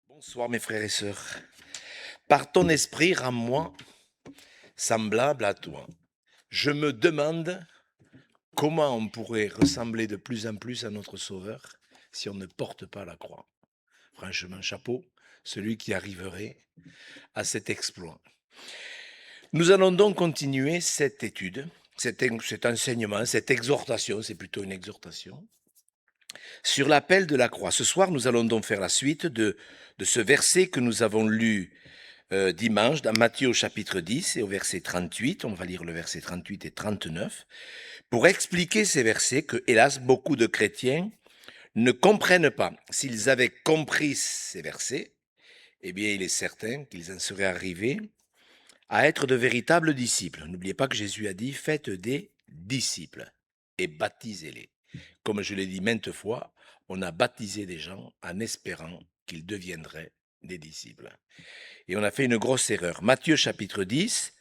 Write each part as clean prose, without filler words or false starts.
Bonsoir mes frères et sœurs. Par ton esprit, rends-moi semblable à toi. Je me demande comment on pourrait ressembler de plus en plus à notre Sauveur si on ne porte pas la croix. Franchement, chapeau, celui qui arriverait à cet exploit. Nous allons donc continuer cette étude, cet enseignement, cette exhortation, c'est plutôt une exhortation, sur l'appel de la croix. Ce soir, nous allons donc faire la suite de ce verset que nous avons lu dimanche dans Matthieu au chapitre 10 et au verset 38. On va lire le verset 38 et 39 pour expliquer ces versets que, hélas, beaucoup de chrétiens ne comprennent pas. S'ils avaient compris ces versets, eh bien, il est certain qu'ils en seraient arrivés à être de véritables disciples. N'oubliez pas que Jésus a dit, faites des disciples et baptisez-les. Comme je l'ai dit maintes fois, on a baptisé des gens en espérant qu'ils deviendraient des disciples. Et on a fait une grosse erreur. Matthieu chapitre 10,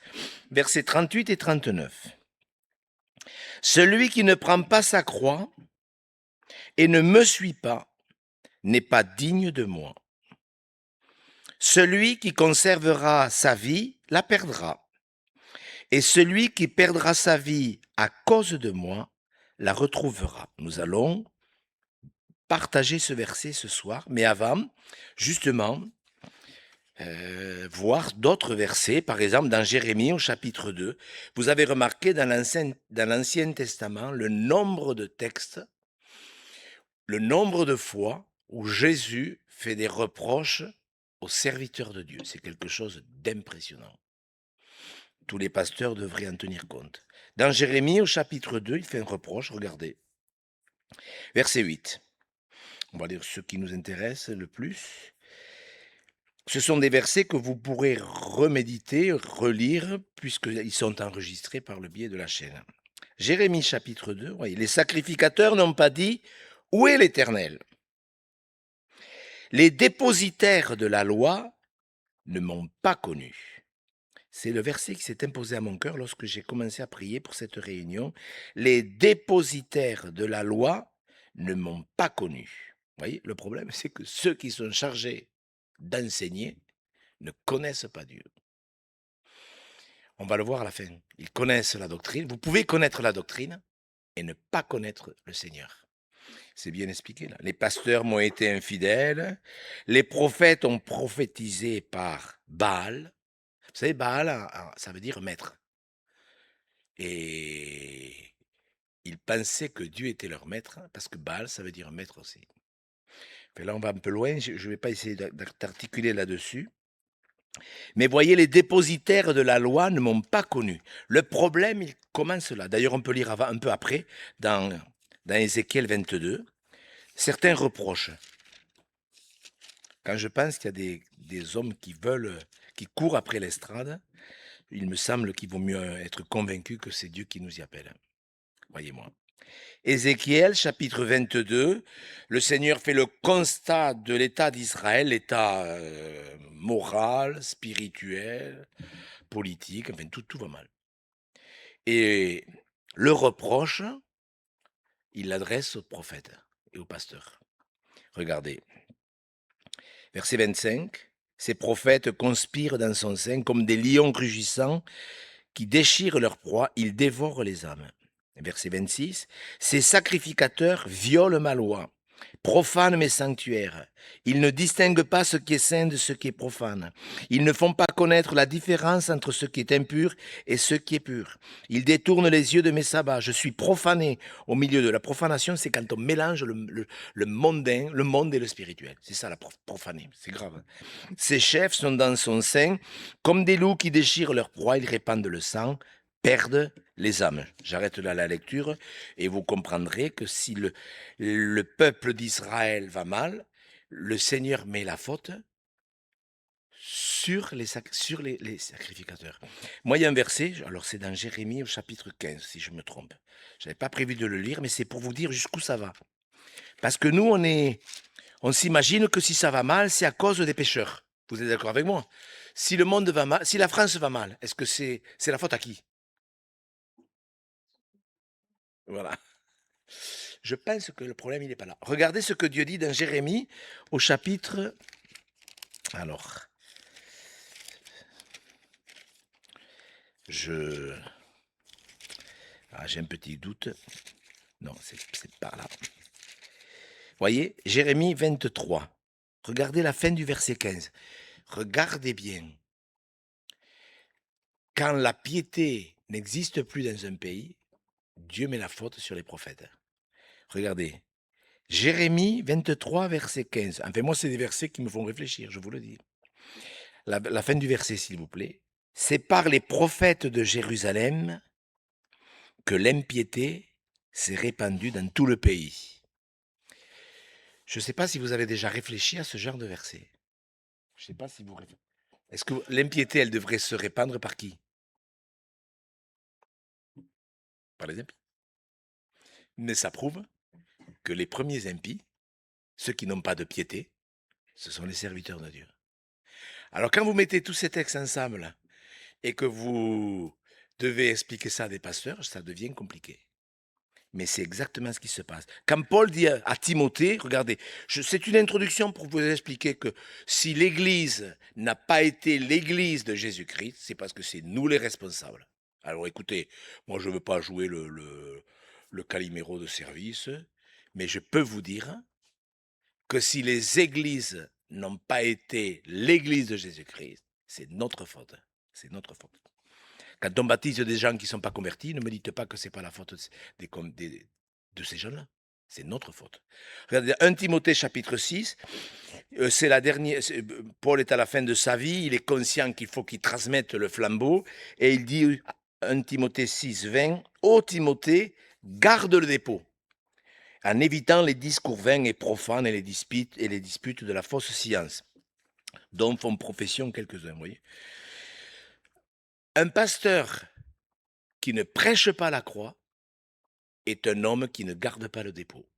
versets 38 et 39. Celui qui ne prend pas sa croix et ne me suit pas n'est pas digne de moi. Celui qui conservera sa vie la perdra. Et celui qui perdra sa vie à cause de moi la retrouvera. Nous allons partager ce verset ce soir, mais avant, justement, voir d'autres versets, par exemple dans Jérémie au chapitre 2. Vous avez remarqué dans l'Ancien Testament le nombre de textes, le nombre de fois où Jésus fait des reproches aux serviteurs de Dieu. C'est quelque chose d'impressionnant. Tous les pasteurs devraient en tenir compte. Dans Jérémie au chapitre 2, il fait un reproche, regardez. Verset 8. On va lire ce qui nous intéresse le plus. Ce sont des versets que vous pourrez reméditer, relire, puisqu'ils sont enregistrés par le biais de la chaîne. Jérémie chapitre 2, voyez, les sacrificateurs n'ont pas dit « Où est l'Éternel ?» Les dépositaires de la loi ne m'ont pas connu. C'est le verset qui s'est imposé à mon cœur lorsque j'ai commencé à prier pour cette réunion. Les dépositaires de la loi ne m'ont pas connu. Vous voyez, le problème, c'est que ceux qui sont chargés d'enseigner ne connaissent pas Dieu. On va le voir à la fin. Ils connaissent la doctrine. Vous pouvez connaître la doctrine et ne pas connaître le Seigneur. C'est bien expliqué là. Les pasteurs m'ont été infidèles. Les prophètes ont prophétisé par Baal. Vous savez, Baal, ça veut dire maître. Et ils pensaient que Dieu était leur maître, parce que Baal, ça veut dire maître aussi. Et là, on va un peu loin. Je ne vais pas essayer d'articuler là-dessus. Mais voyez, les dépositaires de la loi ne m'ont pas connu. Le problème, il commence là. D'ailleurs, on peut lire un peu après, dans Ézéchiel 22, certains reproches. Quand je pense qu'il y a des hommes qui courent après l'estrade, il me semble qu'il vaut mieux être convaincu que c'est Dieu qui nous y appelle. Voyez-moi. Ézéchiel, chapitre 22, le Seigneur fait le constat de l'état d'Israël, l'état moral, spirituel, politique, enfin tout va mal. Et le reproche, il l'adresse aux prophètes et aux pasteurs. Regardez, verset 25, ces prophètes conspirent dans son sein comme des lions rugissants qui déchirent leur proie, ils dévorent les âmes. Verset 26, ces sacrificateurs violent ma loi, profanent mes sanctuaires. Ils ne distinguent pas ce qui est saint de ce qui est profane. Ils ne font pas connaître la différence entre ce qui est impur et ce qui est pur. Ils détournent les yeux de mes sabbats. Je suis profané au milieu de la profanation, c'est quand on mélange le mondain, le monde et le spirituel. C'est ça la profaner, c'est grave. Ces chefs sont dans son sein comme des loups qui déchirent leur proie, ils répandent le sang, perdent les âmes. J'arrête là la lecture et vous comprendrez que si le peuple d'Israël va mal, le Seigneur met la faute sur les sacrificateurs. Moi, il y a un verset, alors c'est dans Jérémie au chapitre 15, si je me trompe. Je n'avais pas prévu de le lire, mais c'est pour vous dire jusqu'où ça va. Parce que nous, on s'imagine que si ça va mal, c'est à cause des pécheurs. Vous êtes d'accord avec moi? Si le monde va mal, si la France va mal, est-ce que c'est la faute à qui? Voilà. Je pense que le problème, il n'est pas là. Regardez ce que Dieu dit dans Jérémie au chapitre Alors, je j'ai un petit doute. Non, c'est par là. Voyez, Jérémie 23. Regardez la fin du verset 15. Regardez bien. Quand la piété n'existe plus dans un pays, Dieu met la faute sur les prophètes. Regardez. Jérémie 23, verset 15. Enfin, moi, c'est des versets qui me font réfléchir, je vous le dis. La fin du verset, s'il vous plaît. C'est par les prophètes de Jérusalem que l'impiété s'est répandue dans tout le pays. Je ne sais pas si vous avez déjà réfléchi à ce genre de verset. Je ne sais pas si vous... Est-ce que l'impiété, elle devrait se répandre par qui? Par les impies. Mais ça prouve que les premiers impies, ceux qui n'ont pas de piété, ce sont les serviteurs de Dieu. Alors quand vous mettez tous ces textes ensemble et que vous devez expliquer ça à des pasteurs, ça devient compliqué. Mais c'est exactement ce qui se passe. Quand Paul dit à Timothée, regardez, c'est une introduction pour vous expliquer que si l'Église n'a pas été l'Église de Jésus-Christ, c'est parce que c'est nous les responsables. Alors écoutez, moi je ne veux pas jouer le Calimero de service, mais je peux vous dire que si les églises n'ont pas été l'Église de Jésus-Christ, c'est notre faute. C'est notre faute. Quand on baptise des gens qui ne sont pas convertis, ne me dites pas que ce n'est pas la faute de ces gens-là. C'est notre faute. Regardez, 1 Timothée chapitre 6, c'est la dernière. Paul est à la fin de sa vie, il est conscient qu'il faut qu'il transmette le flambeau, et il dit 1 Timothée 6, 20, ô Timothée, garde le dépôt, en évitant les discours vains et profanes et les disputes de la fausse science, dont font profession quelques-uns. Vous voyez, un pasteur qui ne prêche pas la croix est un homme qui ne garde pas le dépôt.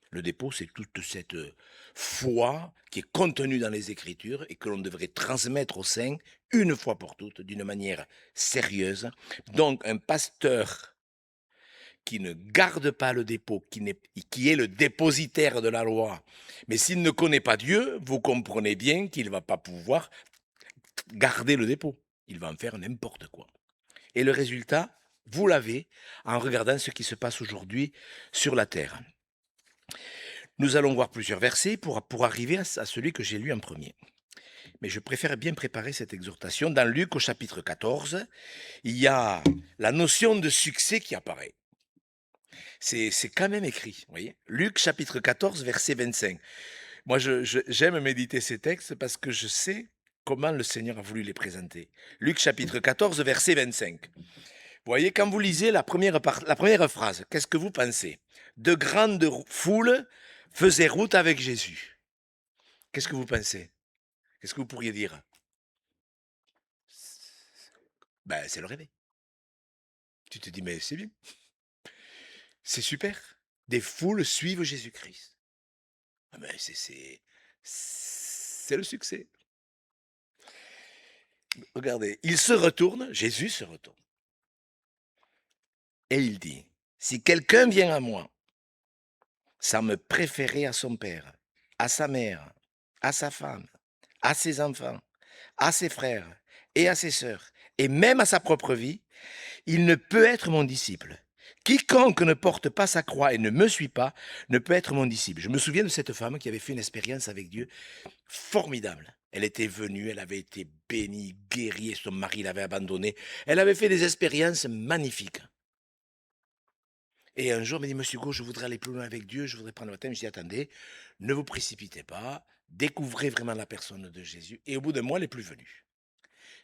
Le dépôt, c'est toute cette foi qui est contenue dans les Écritures et que l'on devrait transmettre aux saints une fois pour toutes, d'une manière sérieuse. Donc, un pasteur qui ne garde pas le dépôt, qui est le dépositaire de la loi, mais s'il ne connaît pas Dieu, vous comprenez bien qu'il ne va pas pouvoir garder le dépôt. Il va en faire n'importe quoi. Et le résultat, vous l'avez en regardant ce qui se passe aujourd'hui sur la terre. Nous allons voir plusieurs versets pour arriver à celui que j'ai lu en premier. Mais je préfère bien préparer cette exhortation. Dans Luc au chapitre 14, il y a la notion de succès qui apparaît. C'est quand même écrit, vous voyez. Luc chapitre 14, verset 25. Moi, j'aime méditer ces textes parce que je sais comment le Seigneur a voulu les présenter. Luc chapitre 14, verset 25. Vous voyez, quand vous lisez la première phrase, qu'est-ce que vous pensez? De grandes foules faisaient route avec Jésus. Qu'est-ce que vous pensez? Qu'est-ce que vous pourriez dire? Ben, c'est le réveil. Tu te dis, mais c'est bien. C'est super. Des foules suivent Jésus-Christ. Ah ben, c'est le succès. Regardez, il se retourne, Jésus se retourne. Et il dit, si quelqu'un vient à moi, sans me préférer à son père, à sa mère, à sa femme, à ses enfants, à ses frères et à ses sœurs, et même à sa propre vie, il ne peut être mon disciple. Quiconque ne porte pas sa croix et ne me suit pas ne peut être mon disciple. Je me souviens de cette femme qui avait fait une expérience avec Dieu formidable. Elle était venue, elle avait été bénie, guérie, et son mari l'avait abandonnée. Elle avait fait des expériences magnifiques. Et un jour, elle m'a dit, Monsieur Gau, je voudrais aller plus loin avec Dieu, je voudrais prendre le baptême. Je dis, attendez, ne vous précipitez pas, découvrez vraiment la personne de Jésus. Et au bout d'un mois, elle n'est plus venue.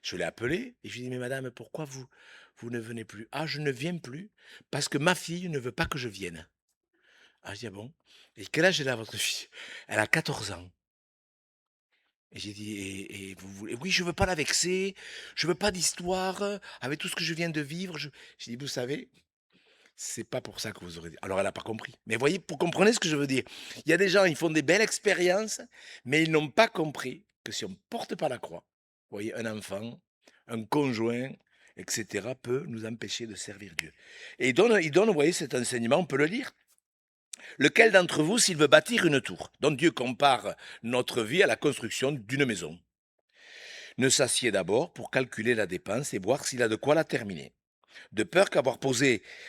Je l'ai appelée et je lui ai dit, mais madame, pourquoi vous ne venez plus? Ah, je ne viens plus parce que ma fille ne veut pas que je vienne. Ah, je dis, ah bon? Et quel âge elle a, votre fille? Elle a 14 ans. Et j'ai dit, et vous voulez... Oui, je ne veux pas la vexer, je ne veux pas d'histoire, avec tout ce que je viens de vivre. J'ai dit, vous savez, c'est pas pour ça que vous aurez dit. Alors elle n'a pas compris. Mais voyez, pour comprendre ce que je veux dire, il y a des gens, ils font des belles expériences, mais ils n'ont pas compris que si on ne porte pas la croix, vous voyez, un enfant, un conjoint, etc., peut nous empêcher de servir Dieu. Et il donne, vous voyez, cet enseignement, on peut le lire. Lequel d'entre vous, s'il veut bâtir une tour? Donc Dieu compare notre vie à la construction d'une maison. ne s'assied d'abord pour calculer la dépense et voir s'il a de quoi la terminer, de peur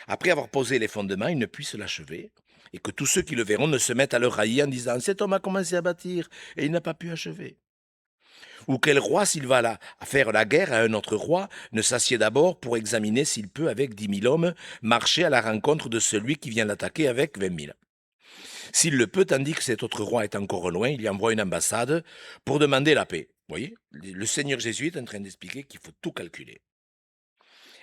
après avoir posé les fondements, il ne puisse l'achever, et que tous ceux qui le verront ne se mettent à le railler en disant « Cet homme a commencé à bâtir et il n'a pas pu achever ». Ou quel roi, s'il va à faire la guerre à un autre roi, ne s'assied d'abord pour examiner s'il peut, avec 10 000 hommes, marcher à la rencontre de celui qui vient l'attaquer avec 20 000. S'il le peut, tandis que cet autre roi est encore loin, il y envoie une ambassade pour demander la paix. Vous voyez, le Seigneur Jésus est en train d'expliquer qu'il faut tout calculer.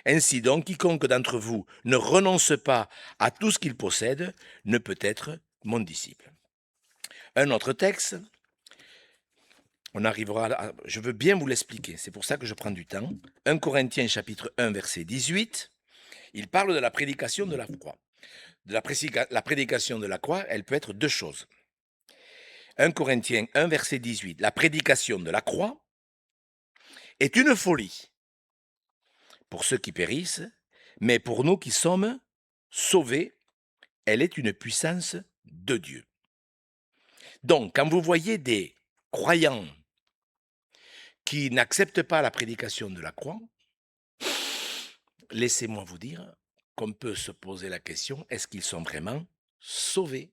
Ainsi donc, quiconque d'entre vous ne renonce pas à tout ce qu'il possède ne peut être mon disciple. Un autre texte, on arrivera là, je veux bien vous l'expliquer, c'est pour ça que je prends du temps. 1 Corinthiens chapitre 1 verset 18, il parle de la prédication de la croix. La prédication de la croix, elle peut être deux choses. 1 Corinthiens 1 verset 18, la prédication de la croix est une folie pour ceux qui périssent, mais pour nous qui sommes sauvés, elle est une puissance de Dieu. Donc, quand vous voyez des croyants qui n'acceptent pas la prédication de la croix, laissez-moi vous dire qu'on peut se poser la question, est-ce qu'ils sont vraiment sauvés?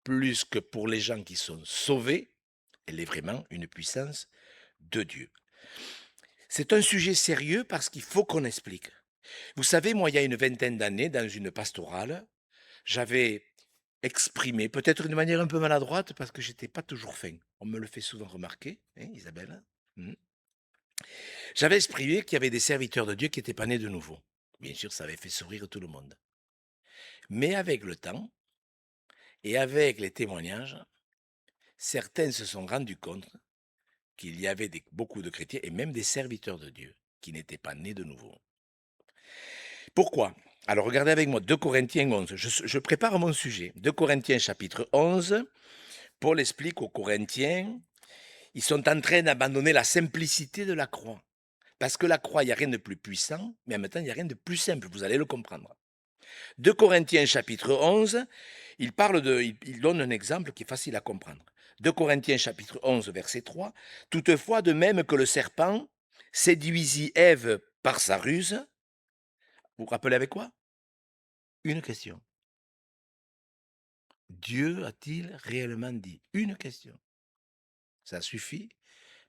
Plus que pour les gens qui sont sauvés, elle est vraiment une puissance de Dieu. C'est un sujet sérieux parce qu'il faut qu'on explique. Vous savez, moi, il y a une vingtaine d'années, dans une pastorale, j'avais exprimé, peut-être d'une manière un peu maladroite, parce que j'étais pas toujours fin. On me le fait souvent remarquer, hein, Isabelle. J'avais exprimé qu'il y avait des serviteurs de Dieu qui n'étaient pas nés de nouveau. Bien sûr, ça avait fait sourire tout le monde. Mais avec le temps et avec les témoignages, certains se sont rendus compte qu'il y avait beaucoup de chrétiens et même des serviteurs de Dieu qui n'étaient pas nés de nouveau. Pourquoi? Alors regardez avec moi 2 Corinthiens 11. Je prépare mon sujet. 2 Corinthiens chapitre 11. Paul explique aux Corinthiens, ils sont en train d'abandonner la simplicité de la croix. Parce que la croix, il n'y a rien de plus puissant, mais en même temps, il n'y a rien de plus simple. Vous allez le comprendre. 2 Corinthiens chapitre 11, il donne un exemple qui est facile à comprendre. 2 Corinthiens chapitre 11, verset 3. Toutefois, de même que le serpent séduisit Ève par sa ruse, vous vous rappelez avec quoi? Une question. Dieu a-t-il réellement dit? Une question. Ça suffit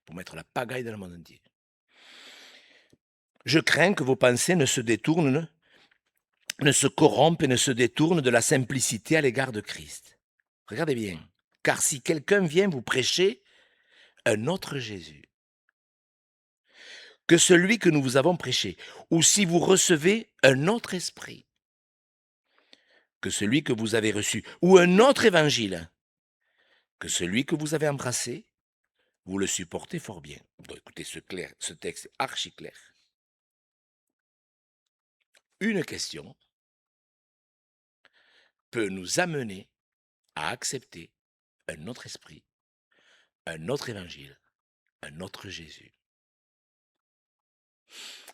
pour mettre la pagaille dans le monde entier. Je crains que vos pensées ne se détournent, ne se corrompent et ne se détournent de la simplicité à l'égard de Christ. Regardez bien. Car si quelqu'un vient vous prêcher un autre Jésus que celui que nous vous avons prêché, ou si vous recevez un autre esprit que celui que vous avez reçu, ou un autre évangile que celui que vous avez embrassé, vous le supportez fort bien. Donc, écoutez, ce texte est archi clair. Une question peut nous amener à accepter un autre esprit, un autre évangile, un autre Jésus.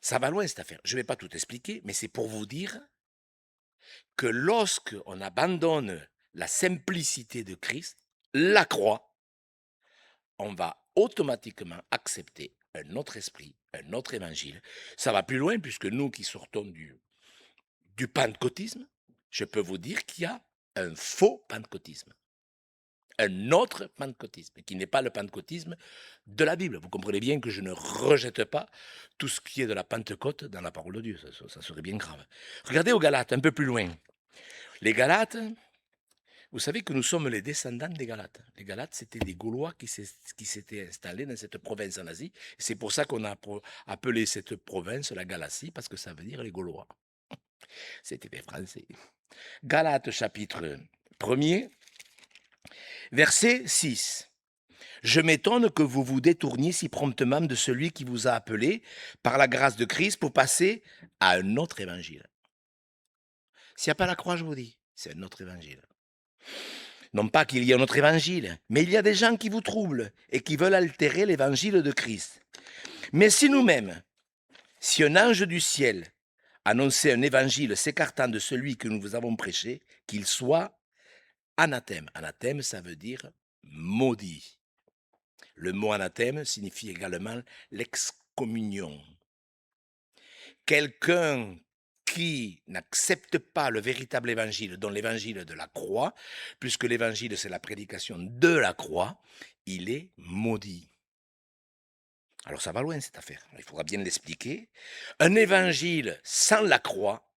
Ça va loin cette affaire. Je ne vais pas tout expliquer, mais c'est pour vous dire que lorsqu'on abandonne la simplicité de Christ, la croix, on va automatiquement accepter un autre esprit, un autre évangile. Ça va plus loin puisque nous qui sortons du pentecôtisme, je peux vous dire qu'il y a un faux pentecôtisme. Un autre pentecôtisme, qui n'est pas le pentecôtisme de la Bible. Vous comprenez bien que je ne rejette pas tout ce qui est de la Pentecôte dans la parole de Dieu. Ça serait bien grave. Regardez aux Galates, un peu plus loin. Les Galates, vous savez que nous sommes les descendants des Galates. Les Galates, c'était des Gaulois qui s'étaient installés dans cette province en Asie. C'est pour ça qu'on a appelé cette province la Galatie, parce que ça veut dire les Gaulois. C'était des Français. Galates chapitre 1er, verset 6. Je m'étonne que vous vous détourniez si promptement de celui qui vous a appelé par la grâce de Christ pour passer à un autre évangile. S'il n'y a pas la croix, je vous dis, c'est un autre évangile. Non pas qu'il y ait un autre évangile, mais il y a des gens qui vous troublent et qui veulent altérer l'évangile de Christ. Mais si nous-mêmes, si un ange du ciel annonçait un évangile s'écartant de celui que nous vous avons prêché, qu'il soit anathème. Anathème, ça veut dire maudit. Le mot anathème signifie également l'excommunion. Quelqu'un qui n'accepte pas le véritable évangile, dont l'évangile de la croix, puisque l'évangile c'est la prédication de la croix, il est maudit. Alors ça va loin cette affaire, il faudra bien l'expliquer. Un évangile sans la croix,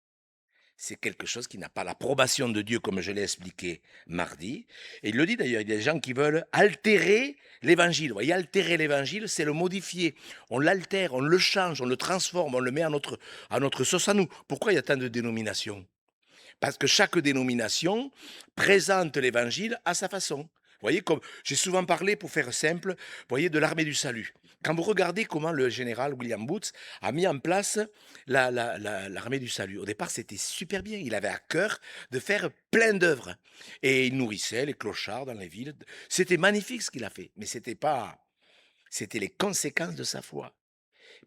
c'est quelque chose qui n'a pas l'approbation de Dieu, comme je l'ai expliqué mardi. Et il le dit d'ailleurs, il y a des gens qui veulent altérer l'évangile. Vous voyez, altérer l'évangile, c'est le modifier. On l'altère, on le change, on le transforme, on le met à notre sauce à nous. Pourquoi il y a tant de dénominations? Parce que chaque dénomination présente l'évangile à sa façon. Vous voyez, comme j'ai souvent parlé, pour faire simple, vous voyez, de l'armée du salut. Quand vous regardez comment le général William Booth a mis en place l'armée du salut, au départ, c'était super bien. Il avait à cœur de faire plein d'œuvres. Et il nourrissait les clochards dans les villes. C'était magnifique ce qu'il a fait. Mais c'était les conséquences de sa foi.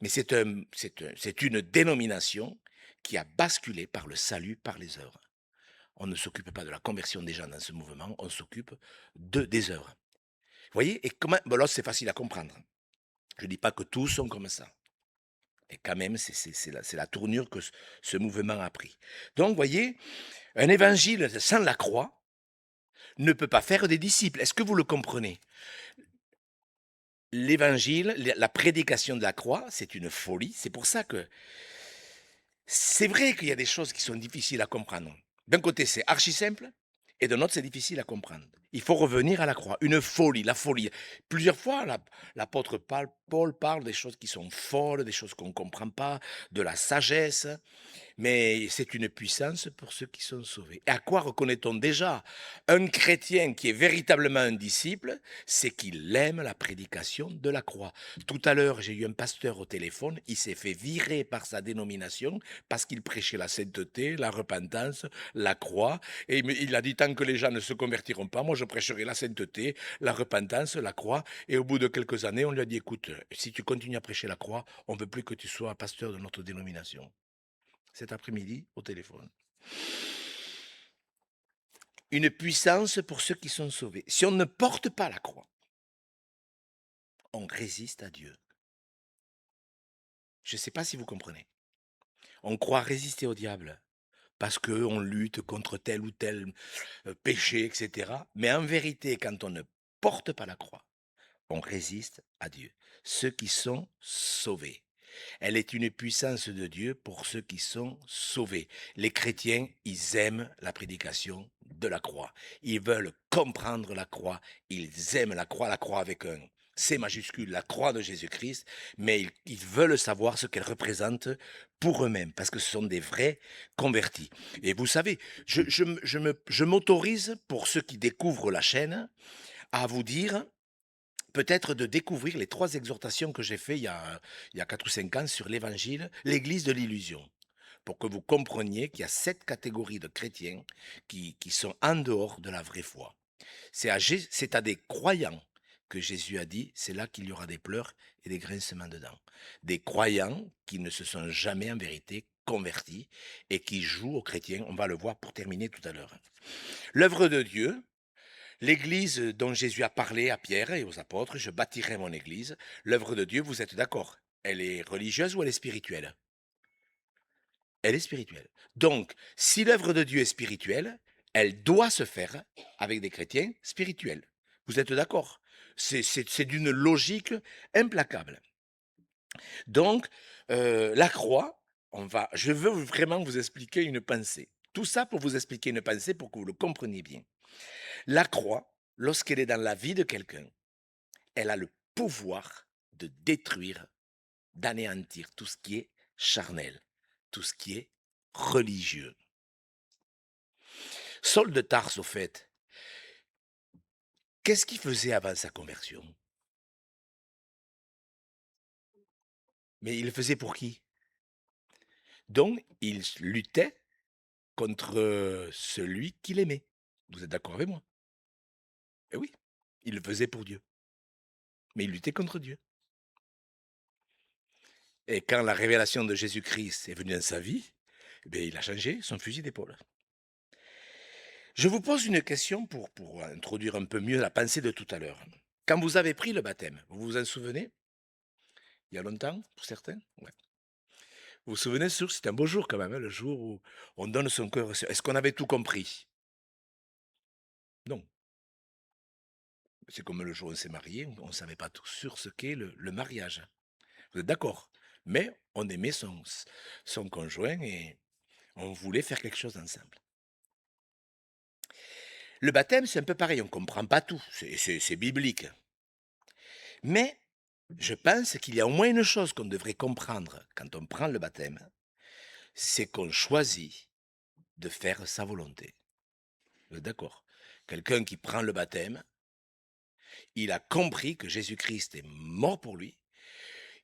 Mais c'est une dénomination qui a basculé par le salut, par les œuvres. On ne s'occupe pas de la conversion des gens dans ce mouvement, on s'occupe des œuvres. Vous voyez? Et comment, bon, là, c'est facile à comprendre. Je ne dis pas que tous sont comme ça. Mais quand même, c'est la tournure que ce mouvement a pris. Donc, vous voyez, un évangile sans la croix ne peut pas faire des disciples. Est-ce que vous le comprenez? L'évangile, la prédication de la croix, c'est une folie. C'est pour ça que c'est vrai qu'il y a des choses qui sont difficiles à comprendre. D'un côté, c'est archi simple, et d'un autre, c'est difficile à comprendre. Il faut revenir à la croix. Une folie, la folie. Plusieurs fois, l'apôtre Paul parle des choses qui sont folles, des choses qu'on ne comprend pas, de la sagesse. Mais c'est une puissance pour ceux qui sont sauvés. Et à quoi reconnaît-on déjà un chrétien qui est véritablement un disciple? C'est qu'il aime la prédication de la croix. Tout à l'heure, j'ai eu un pasteur au téléphone, il s'est fait virer par sa dénomination parce qu'il prêchait la sainteté, la repentance, la croix. Et il a dit, tant que les gens ne se convertiront pas, moi je prêcherai la sainteté, la repentance, la croix. Et au bout de quelques années, on lui a dit, écoute, si tu continues à prêcher la croix, on ne veut plus que tu sois pasteur de notre dénomination. Cet après-midi au téléphone. Une puissance pour ceux qui sont sauvés. Si on ne porte pas la croix, on résiste à Dieu. Je ne sais pas si vous comprenez. On croit résister au diable parce qu'on lutte contre tel ou tel péché, etc. Mais en vérité, quand on ne porte pas la croix, on résiste à Dieu. Ceux qui sont sauvés. Elle est une puissance de Dieu pour ceux qui sont sauvés. Les chrétiens, ils aiment la prédication de la croix. Ils veulent comprendre la croix. Ils aiment la croix avec un C majuscule, la croix de Jésus-Christ, mais ils veulent savoir ce qu'elle représente pour eux-mêmes, parce que ce sont des vrais convertis. Et vous savez, je m'autorise, pour ceux qui découvrent la chaîne, à vous dire peut-être de découvrir les 3 exhortations que j'ai fait il y a 4 ou 5 ans sur l'évangile, l'église de l'illusion, pour que vous compreniez qu'il y a 7 catégories de chrétiens qui sont en dehors de la vraie foi. C'est à des croyants que Jésus a dit, c'est là qu'il y aura des pleurs et des grincements de dents. Des croyants qui ne se sont jamais en vérité convertis et qui jouent aux chrétiens, on va le voir pour terminer tout à l'heure. L'œuvre de Dieu, l'église dont Jésus a parlé à Pierre et aux apôtres, je bâtirai mon église. L'œuvre de Dieu, vous êtes d'accord? Elle est religieuse ou elle est spirituelle? Elle est spirituelle. Donc, si l'œuvre de Dieu est spirituelle, elle doit se faire avec des chrétiens spirituels. Vous êtes d'accord? C'est d'une logique implacable. Donc, la croix, je veux vraiment vous expliquer une pensée. Tout ça pour vous expliquer une pensée pour que vous le compreniez bien. La croix, lorsqu'elle est dans la vie de quelqu'un, elle a le pouvoir de détruire, d'anéantir tout ce qui est charnel, tout ce qui est religieux. Saul de Tarse, au fait, qu'est-ce qu'il faisait avant sa conversion? Mais il le faisait pour qui? Donc, il luttait contre celui qu'il aimait. Vous êtes d'accord avec moi? Eh oui, il le faisait pour Dieu, mais il luttait contre Dieu. Et quand la révélation de Jésus-Christ est venue dans sa vie, il a changé son fusil d'épaule. Je vous pose une question pour introduire un peu mieux la pensée de tout à l'heure. Quand vous avez pris le baptême, vous vous en souvenez? Il y a longtemps, pour certains? Ouais. Vous vous souvenez, sûr, c'était un beau jour quand même, hein, le jour où on donne son cœur au Seigneur. Est-ce qu'on avait tout compris? Non. C'est comme le jour où on s'est marié, on ne savait pas tout sur ce qu'est le mariage. Vous êtes d'accord? Mais on aimait son conjoint et on voulait faire quelque chose ensemble. Le baptême, c'est un peu pareil, on ne comprend pas tout, c'est biblique. Mais je pense qu'il y a au moins une chose qu'on devrait comprendre quand on prend le baptême, c'est qu'on choisit de faire sa volonté. Vous êtes d'accord? Quelqu'un qui prend le baptême, il a compris que Jésus-Christ est mort pour lui,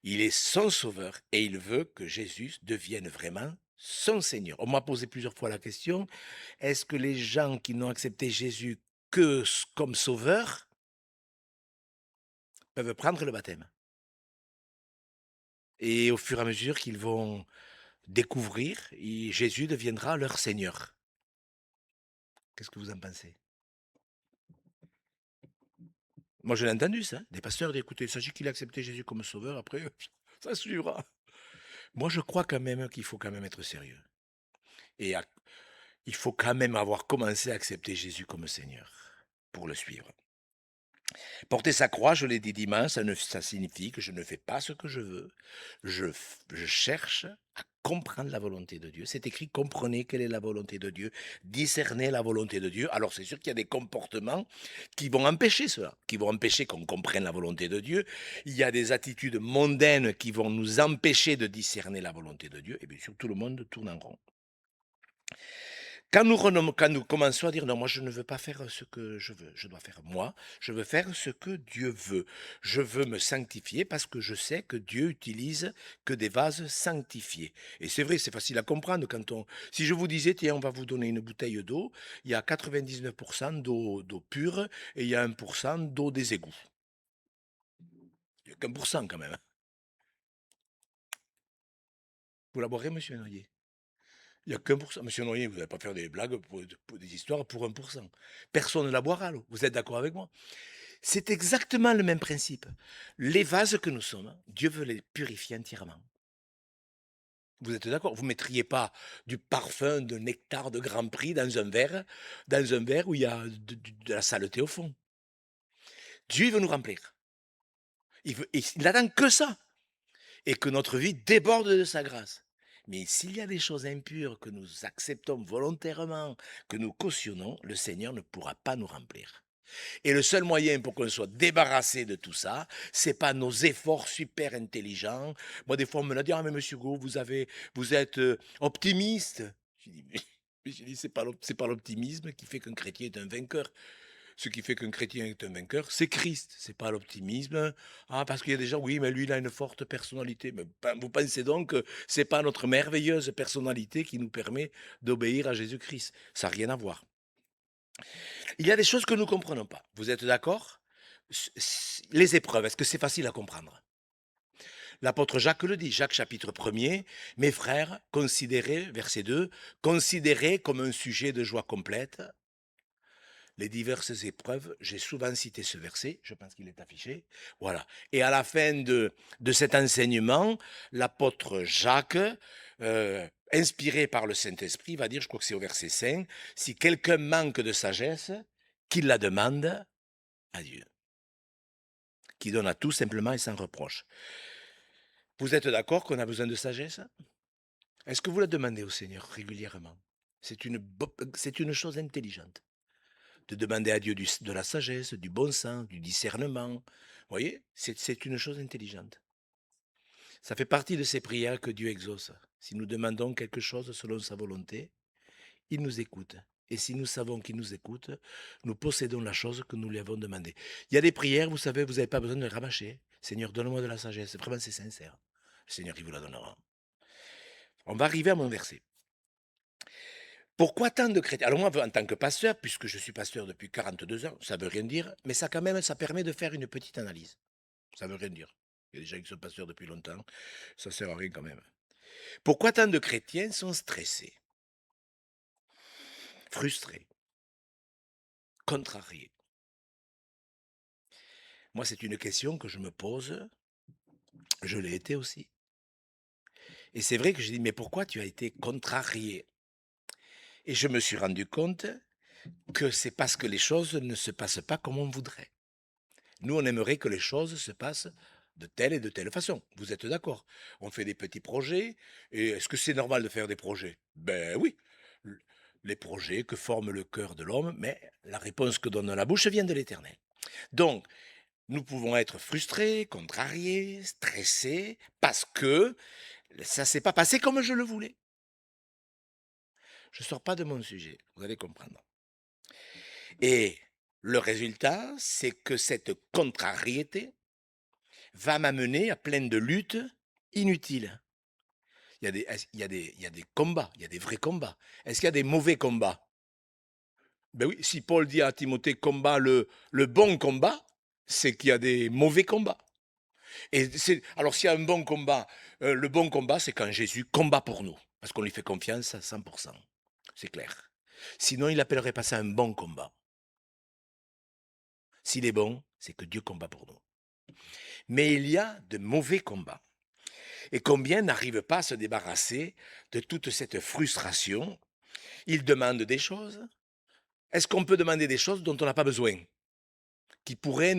il est son sauveur et il veut que Jésus devienne vraiment son Seigneur. On m'a posé plusieurs fois la question, est-ce que les gens qui n'ont accepté Jésus que comme sauveur peuvent prendre le baptême? Et au fur et à mesure qu'ils vont découvrir, Jésus deviendra leur Seigneur. Qu'est-ce que vous en pensez? Moi, je l'ai entendu ça, des pasteurs disent: «Écoutez, il s'agit qu'il ait accepté Jésus comme sauveur, après, ça suivra». Moi, je crois quand même qu'il faut quand même être sérieux et il faut quand même avoir commencé à accepter Jésus comme Seigneur pour le suivre. Porter sa croix, je l'ai dit dimanche, ça signifie que je ne fais pas ce que je veux. Je cherche à comprendre la volonté de Dieu. C'est écrit: comprenez quelle est la volonté de Dieu, discernez la volonté de Dieu. Alors c'est sûr qu'il y a des comportements qui vont empêcher cela, qui vont empêcher qu'on comprenne la volonté de Dieu. Il y a des attitudes mondaines qui vont nous empêcher de discerner la volonté de Dieu. Et bien sûr, tout le monde tourne en rond. Quand nous commençons à dire: «Non, moi je ne veux pas faire ce que je veux, je dois faire moi, je veux faire ce que Dieu veut. Je veux me sanctifier parce que je sais que Dieu utilise que des vases sanctifiés». Et c'est vrai, c'est facile à comprendre quand on si je vous disais: «Tiens, on va vous donner une bouteille d'eau, il y a 99 d'eau pure et il y a 1 d'eau des égouts». Il y a qu'1 quand même, hein. Vous la boirez, monsieur Noyer? Il y a qu'1. Monsieur Noyer, vous allez pas faire des blagues pour des histoires pour 1. Personne ne la boira l'eau. Vous êtes d'accord avec moi? C'est exactement le même principe. Les vases que nous sommes, Dieu veut les purifier entièrement. Vous êtes d'accord? Vous mettriez pas du parfum, de nectar de grand prix dans un verre où il y a de la saleté au fond. Dieu, il veut nous remplir. Il attend que ça et que notre vie déborde de sa grâce. Mais s'il y a des choses impures que nous acceptons volontairement, que nous cautionnons, le Seigneur ne pourra pas nous remplir. Et le seul moyen pour qu'on soit débarrassé de tout ça, c'est pas nos efforts super intelligents. Moi, des fois, on me l'a dit: «Ah mais monsieur Go, vous êtes, optimiste». J'ai dit: mais j'ai dit: C'est pas l'optimisme qui fait qu'un chrétien est un vainqueur. Ce qui fait qu'un chrétien est un vainqueur, c'est Christ, c'est pas l'optimisme. Ah, parce qu'il y a des gens, oui, mais lui, il a une forte personnalité. Mais vous pensez donc que c'est pas notre merveilleuse personnalité qui nous permet d'obéir à Jésus-Christ? Ça n'a rien à voir. Il y a des choses que nous ne comprenons pas. Vous êtes d'accord? Les épreuves, est-ce que c'est facile à comprendre? L'apôtre Jacques le dit, Jacques chapitre 1er, mes frères, considérez, verset 2, considérez comme un sujet de joie complète les diverses épreuves. J'ai souvent cité ce verset, je pense qu'il est affiché. Voilà. Et à la fin de cet enseignement, l'apôtre Jacques, inspiré par le Saint-Esprit, va dire, je crois que c'est au verset 5, si quelqu'un manque de sagesse, qu'il la demande à Dieu, qui donne à tout simplement et sans reproche. Vous êtes d'accord qu'on a besoin de sagesse? Est-ce que vous la demandez au Seigneur régulièrement? C'est une chose intelligente de demander à Dieu de la sagesse, du bon sens, du discernement. Vous voyez, c'est une chose intelligente. Ça fait partie de ces prières que Dieu exauce. Si nous demandons quelque chose selon sa volonté, il nous écoute. Et si nous savons qu'il nous écoute, nous possédons la chose que nous lui avons demandée. Il y a des prières, vous savez, vous n'avez pas besoin de les rabâcher. Seigneur, donne-moi de la sagesse. Vraiment, c'est sincère. Le Seigneur, il vous la donnera. On va arriver à mon verset. Pourquoi tant de chrétiens? Alors moi, en tant que pasteur, puisque je suis pasteur depuis 42 ans, ça veut rien dire, mais ça quand même, ça permet de faire une petite analyse. Ça veut rien dire. Il y a des gens qui sont pasteurs depuis longtemps, ça sert à rien quand même. Pourquoi tant de chrétiens sont stressés, frustrés, contrariés? Moi, c'est une question que je me pose, je l'ai été aussi. Et c'est vrai que j'ai dit: «Mais pourquoi tu as été contrarié?» Et je me suis rendu compte que c'est parce que les choses ne se passent pas comme on voudrait. Nous, on aimerait que les choses se passent de telle et de telle façon. Vous êtes d'accord? On fait des petits projets et est-ce que c'est normal de faire des projets? Ben oui, l les projets que forme le cœur de l'homme, mais la réponse que donne la bouche vient de l'Éternel. Donc, nous pouvons être frustrés, contrariés, stressés, parce que ça s'est pas passé comme je le voulais. Je sors pas de mon sujet, vous allez comprendre. Et le résultat, c'est que cette contrariété va m'amener à plein de luttes inutiles. Il y a des combats, il y a des vrais combats. Est-ce qu'il y a des mauvais combats? Ben oui, si Paul dit à Timothée: «Combat le bon combat», c'est qu'il y a des mauvais combats. Et c'est alors s'il y a un bon combat, le bon combat, c'est quand Jésus combat pour nous, parce qu'on lui fait confiance à 100. C'est clair. Sinon, il appellerait pas ça un bon combat. S'il est bon, c'est que Dieu combat pour nous. Mais il y a de mauvais combats. Et combien n'arrivent pas à se débarrasser de toute cette frustration? Ils demandent des choses. Est-ce qu'on peut demander des choses dont on n'a pas besoin? Qui pourraient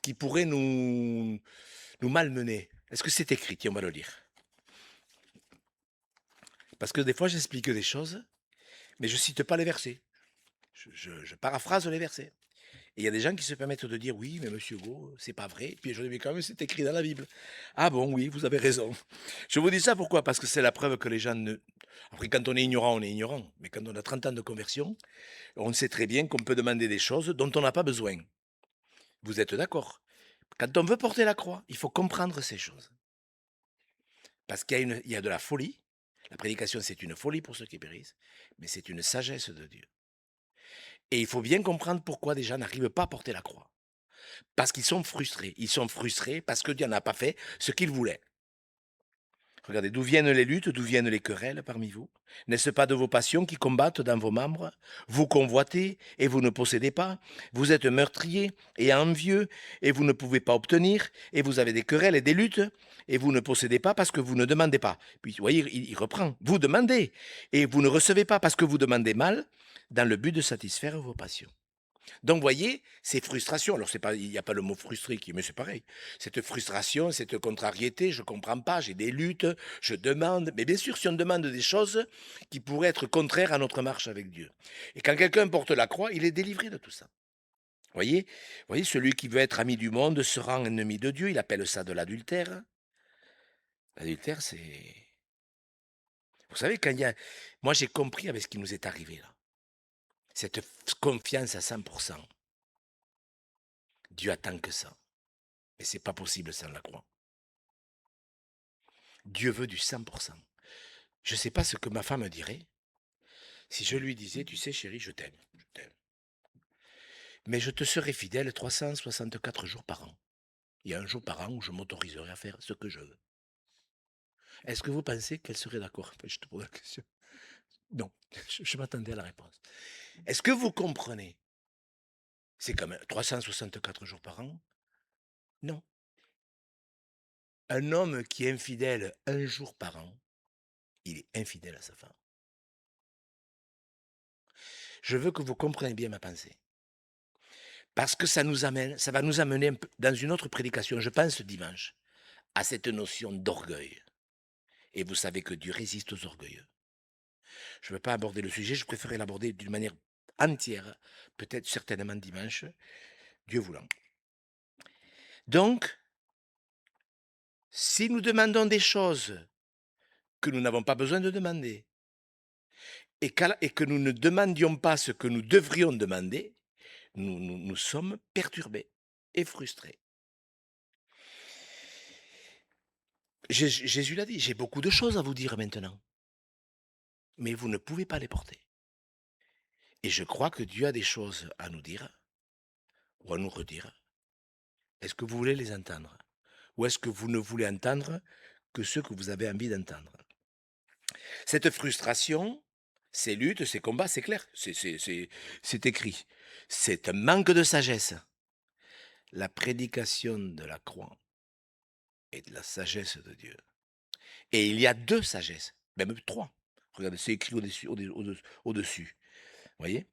qui pourraient nous malmener? Est-ce que c'est écrit? Tiens, on va le lire. Parce que des fois, j'explique des choses, mais je cite pas les versets. Je paraphrase les versets. Et il y a des gens qui se permettent de dire: «Oui, mais monsieur Hugo, c'est pas vrai». Puis je dis: «Mais quand même, c'est écrit dans la Bible». «Ah bon, oui, vous avez raison». Je vous dis ça pourquoi? Parce que c'est la preuve que les gens ne après quand on est ignorant, on est ignorant. Mais quand on a 30 ans de conversion, on sait très bien qu'on peut demander des choses dont on n'a pas besoin. Vous êtes d'accord? Quand on veut porter la croix, il faut comprendre ces choses. Parce qu'il y a de la folie. La prédication, c'est une folie pour ceux qui périssent, mais c'est une sagesse de Dieu. Et il faut bien comprendre pourquoi des gens n'arrivent pas à porter la croix. Parce qu'ils sont frustrés. Ils sont frustrés parce que Dieu n'a pas fait ce qu'il voulait. Regardez, d'où viennent les luttes, d'où viennent les querelles parmi vous? N'est-ce pas de vos passions qui combattent dans vos membres? Vous convoitez et vous ne possédez pas. Vous êtes meurtrier et envieux et vous ne pouvez pas obtenir. Et vous avez des querelles et des luttes et vous ne possédez pas parce que vous ne demandez pas. Puis, vous voyez, il reprend. Vous demandez et vous ne recevez pas parce que vous demandez mal dans le but de satisfaire vos passions. Donc, vous voyez, ces frustrations, alors c'est pas, il n'y a pas le mot frustré qui, mais c'est pareil. Cette frustration, cette contrariété, je ne comprends pas, j'ai des luttes, je demande, mais bien sûr, si on demande des choses qui pourraient être contraires à notre marche avec Dieu. Et quand quelqu'un porte la croix, il est délivré de tout ça. Voyez, celui qui veut être ami du monde se rend ennemi de Dieu, il appelle ça de l'adultère. L'adultère, c'est... Vous savez, moi j'ai compris avec ce qui nous est arrivé là, cette confiance à 100%. Dieu attend que ça. Mais c'est pas possible sans la croix. Dieu veut du 100%. Je ne sais pas ce que ma femme dirait si je lui disais: «Tu sais chérie, je t'aime, mais je te serai fidèle 364 jours par an. Il y a un jour par an où je m'autoriserai à faire ce que je veux». Est-ce que vous pensez qu'elle serait d'accord? Enfin, je te pose la question. Non, je m'attendais à la réponse. Est-ce que vous comprenez? C'est quand même 364 jours par an? Non. Un homme qui est infidèle un jour par an, il est infidèle à sa femme. Je veux que vous compreniez bien ma pensée. Parce que ça va nous amener un peu dans une autre prédication, je pense dimanche, à cette notion d'orgueil. Et vous savez que Dieu résiste aux orgueilleux. Je ne veux pas aborder le sujet, je préférais l'aborder d'une manière entière, peut-être certainement dimanche, Dieu voulant. Donc, si nous demandons des choses que nous n'avons pas besoin de demander, et que nous ne demandions pas ce que nous devrions demander, nous sommes perturbés et frustrés. Jésus l'a dit, j'ai beaucoup de choses à vous dire maintenant, mais vous ne pouvez pas les porter. Et je crois que Dieu a des choses à nous dire ou à nous redire. Est-ce que vous voulez les entendre? Ou est-ce que vous ne voulez entendre que ce que vous avez envie d'entendre? Cette frustration, ces luttes, ces combats, c'est clair, c'est écrit. C'est un manque de sagesse. la prédication de la croix est de la sagesse de Dieu. Et il y a 2 sagesses, même 3. Regardez, c'est écrit au-dessus. Voyez?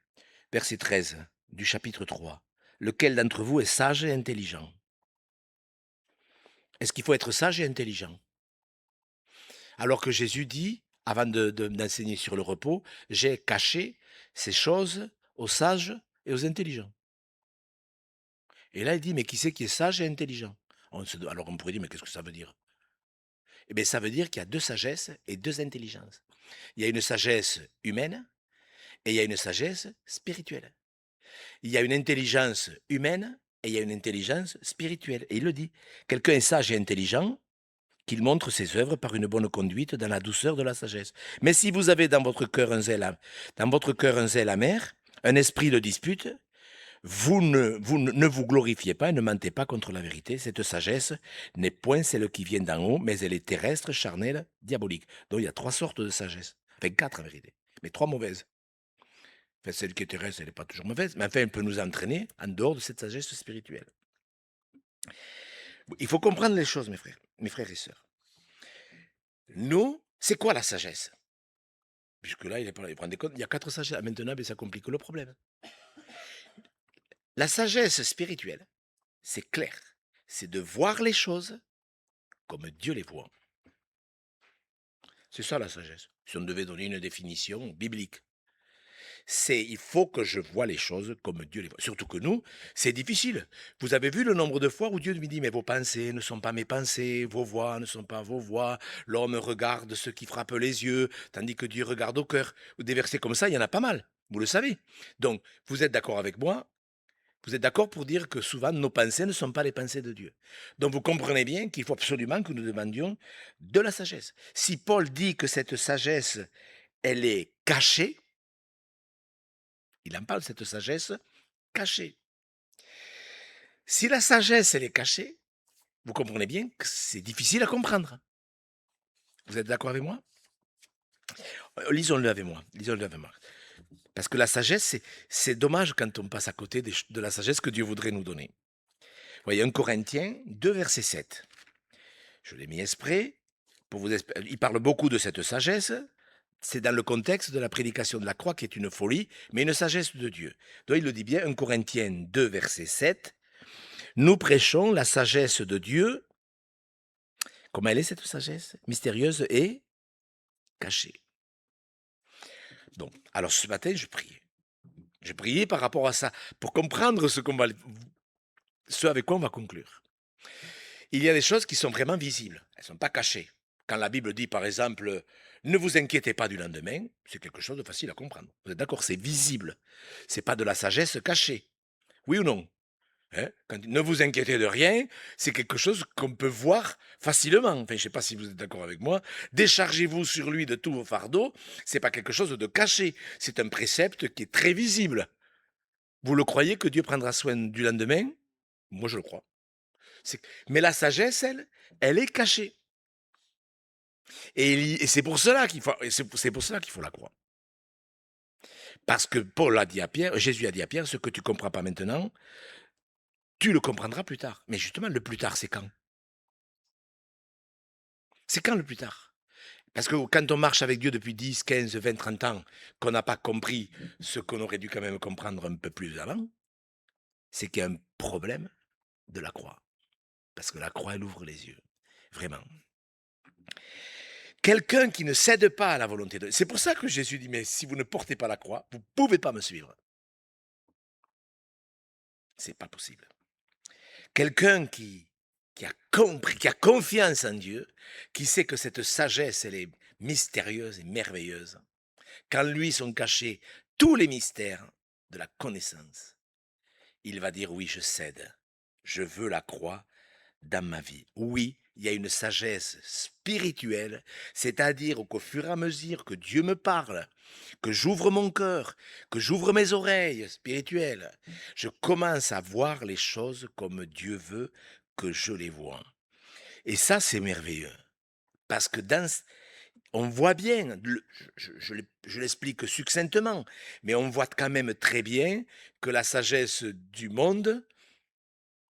Verset 13 du chapitre 3. Lequel d'entre vous est sage et intelligent? Est-ce qu'il faut être sage et intelligent? Alors que Jésus dit, avant d'enseigner sur le repos, j'ai caché ces choses aux sages et aux intelligents. Et là, il dit, mais qui c'est qui est sage et intelligent? Alors on pourrait dire, mais qu'est-ce que ça veut dire? Eh bien, ça veut dire qu'il y a 2 sagesses et 2 intelligences. Il y a une sagesse humaine et il y a une sagesse spirituelle. Il y a une intelligence humaine et il y a une intelligence spirituelle. Et il le dit. Quelqu'un est sage et intelligent, qu'il montre ses œuvres par une bonne conduite dans la douceur de la sagesse. Mais si vous avez dans votre cœur un zèle amer, un esprit de dispute, ne vous glorifiez pas et ne mentez pas contre la vérité. Cette sagesse n'est point celle qui vient d'en haut, mais elle est terrestre, charnelle, diabolique. Donc il y a 3 sortes de sagesse. Enfin 4 en vérité, mais 3 mauvaises. Enfin, celle qui est terrestre, elle n'est pas toujours mauvaise, mais enfin, elle peut nous entraîner en dehors de cette sagesse spirituelle. Il faut comprendre les choses, mes frères et sœurs. Nous, c'est quoi la sagesse? Jusque-là, il prend des comptes. Il y a 4 sagesses. Maintenant, ça complique le problème. La sagesse spirituelle, c'est clair. C'est de voir les choses comme Dieu les voit. C'est ça la sagesse. Si on devait donner une définition biblique. Il faut que je vois les choses comme Dieu les voit. Surtout que nous, c'est difficile. Vous avez vu le nombre de fois où Dieu me dit, mais vos pensées ne sont pas mes pensées, vos voix ne sont pas vos voix, l'homme regarde ce qui frappe les yeux, tandis que Dieu regarde au cœur. Des versets comme ça, il y en a pas mal, vous le savez. Donc, vous êtes d'accord avec moi? Vous êtes d'accord pour dire que souvent nos pensées ne sont pas les pensées de Dieu. Donc vous comprenez bien qu'il faut absolument que nous demandions de la sagesse. Si Paul dit que cette sagesse, elle est cachée, il en parle, cette sagesse cachée. Si la sagesse, elle est cachée, vous comprenez bien que c'est difficile à comprendre. Vous êtes d'accord avec moi? Lisons-le avec moi. Lisons-le avec moi. Parce que la sagesse, c'est dommage quand on passe à côté de la sagesse que Dieu voudrait nous donner. Voyez, 1 Corinthiens 2, verset 7. Je l'ai mis exprès. Il parle beaucoup de cette sagesse. C'est dans le contexte de la prédication de la croix qui est une folie, mais une sagesse de Dieu. Donc il le dit bien, 1 Corinthiens 2, verset 7. Nous prêchons la sagesse de Dieu. Comment elle est cette sagesse? Mystérieuse et cachée. Donc, alors ce matin, je priais. Je priais par rapport à ça, pour comprendre ce avec quoi on va conclure. Il y a des choses qui sont vraiment visibles, elles ne sont pas cachées. Quand la Bible dit, par exemple, ne vous inquiétez pas du lendemain, c'est quelque chose de facile à comprendre. Vous êtes d'accord? C'est visible. C'est pas de la sagesse cachée. Oui ou non? Hein? Ne vous inquiétez de rien, c'est quelque chose qu'on peut voir facilement. Enfin, je ne sais pas si vous êtes d'accord avec moi. Déchargez-vous sur lui de tous vos fardeaux. C'est pas quelque chose de caché. C'est un précepte qui est très visible. Vous le croyez que Dieu prendra soin du lendemain? Moi, je le crois. Mais la sagesse, elle est cachée. Et c'est pour cela qu'il faut, c'est pour cela qu'il faut la croire. Parce que Paul a dit à Pierre, Jésus a dit à Pierre, ce que tu ne comprends pas maintenant, tu le comprendras plus tard. Mais justement, le plus tard, c'est quand? C'est quand le plus tard? Parce que quand on marche avec Dieu depuis 10, 15, 20, 30 ans, qu'on n'a pas compris ce qu'on aurait dû quand même comprendre un peu plus avant, c'est qu'il y a un problème de la croix. Parce que la croix, elle ouvre les yeux. Vraiment. Quelqu'un qui ne cède pas à la volonté de Dieu. C'est pour ça que Jésus dit, mais si vous ne portez pas la croix, vous ne pouvez pas me suivre. C'est pas possible. Quelqu'un qui a compris, qui a confiance en Dieu, qui sait que cette sagesse, elle est mystérieuse et merveilleuse. Qu'en lui sont cachés tous les mystères de la connaissance. Il va dire, oui, je cède. Je veux la croix dans ma vie. Oui, il y a une sagesse spirituelle, c'est-à-dire qu'au fur et à mesure que Dieu me parle, que j'ouvre mon cœur, que j'ouvre mes oreilles spirituelles, je commence à voir les choses comme Dieu veut que je les vois. Et ça, c'est merveilleux. Parce que on voit bien, je l'explique succinctement, mais on voit quand même très bien que la sagesse du monde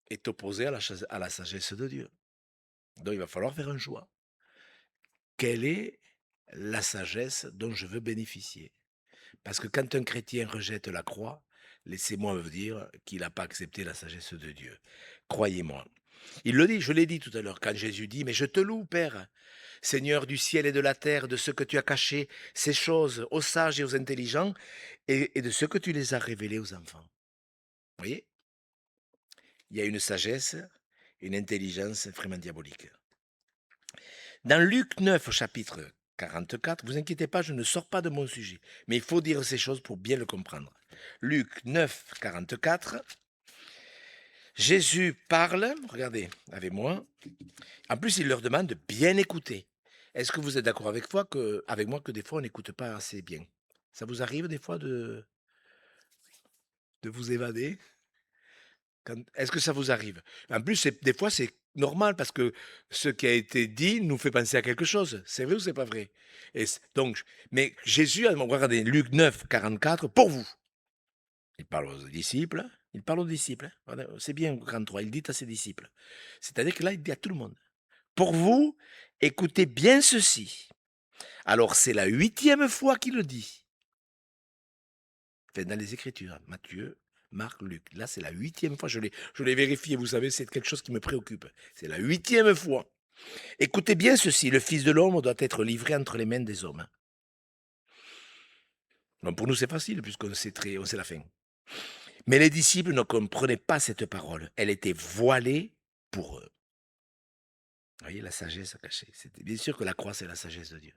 est opposé à la sagesse de Dieu. Donc il va falloir faire un choix. Quelle est la sagesse dont je veux bénéficier? Parce que quand un chrétien rejette la croix, laissez-moi vous dire qu'il n'a pas accepté la sagesse de Dieu. Croyez-moi. Il le dit, je l'ai dit tout à l'heure, quand Jésus dit: «Mais je te loue, Père, Seigneur du ciel et de la terre, de ce que tu as caché ces choses aux sages et aux intelligents et de ce que tu les as révélées aux enfants». Vous voyez? Il y a une sagesse, une intelligence vraiment diabolique. Dans Luc 9, au chapitre 44, vous inquiétez pas, je ne sors pas de mon sujet, mais il faut dire ces choses pour bien le comprendre. Luc 9, 44, Jésus parle, regardez avec moi, en plus il leur demande de bien écouter. Est-ce que vous êtes d'accord avec moi que des fois on n'écoute pas assez bien? Ça vous arrive des fois de vous évader? Est-ce que ça vous arrive? En plus, des fois, c'est normal parce que ce qui a été dit nous fait penser à quelque chose. C'est vrai ou c'est pas vrai? Donc, mais Jésus, regardez, Luc 9, 44, pour vous. Il parle aux disciples. Il parle aux disciples. Hein. Voilà, c'est bien, 43. Il dit à ses disciples. C'est-à-dire que là, il dit à tout le monde. Pour vous, écoutez bien ceci. Alors, c'est la 8e fois qu'il le dit. Enfin, dans les Écritures, hein, Matthieu, Marc, Luc. Là, c'est la 8e fois. Je l'ai vérifié, vous savez, c'est quelque chose qui me préoccupe. C'est la 8e fois. Écoutez bien ceci, le Fils de l'homme doit être livré entre les mains des hommes. Donc pour nous, c'est facile, puisqu'on sait, on sait la fin. Mais les disciples ne comprenaient pas cette parole. Elle était voilée pour eux. Vous voyez, la sagesse cachée. C'était bien sûr que la croix, c'est la sagesse de Dieu.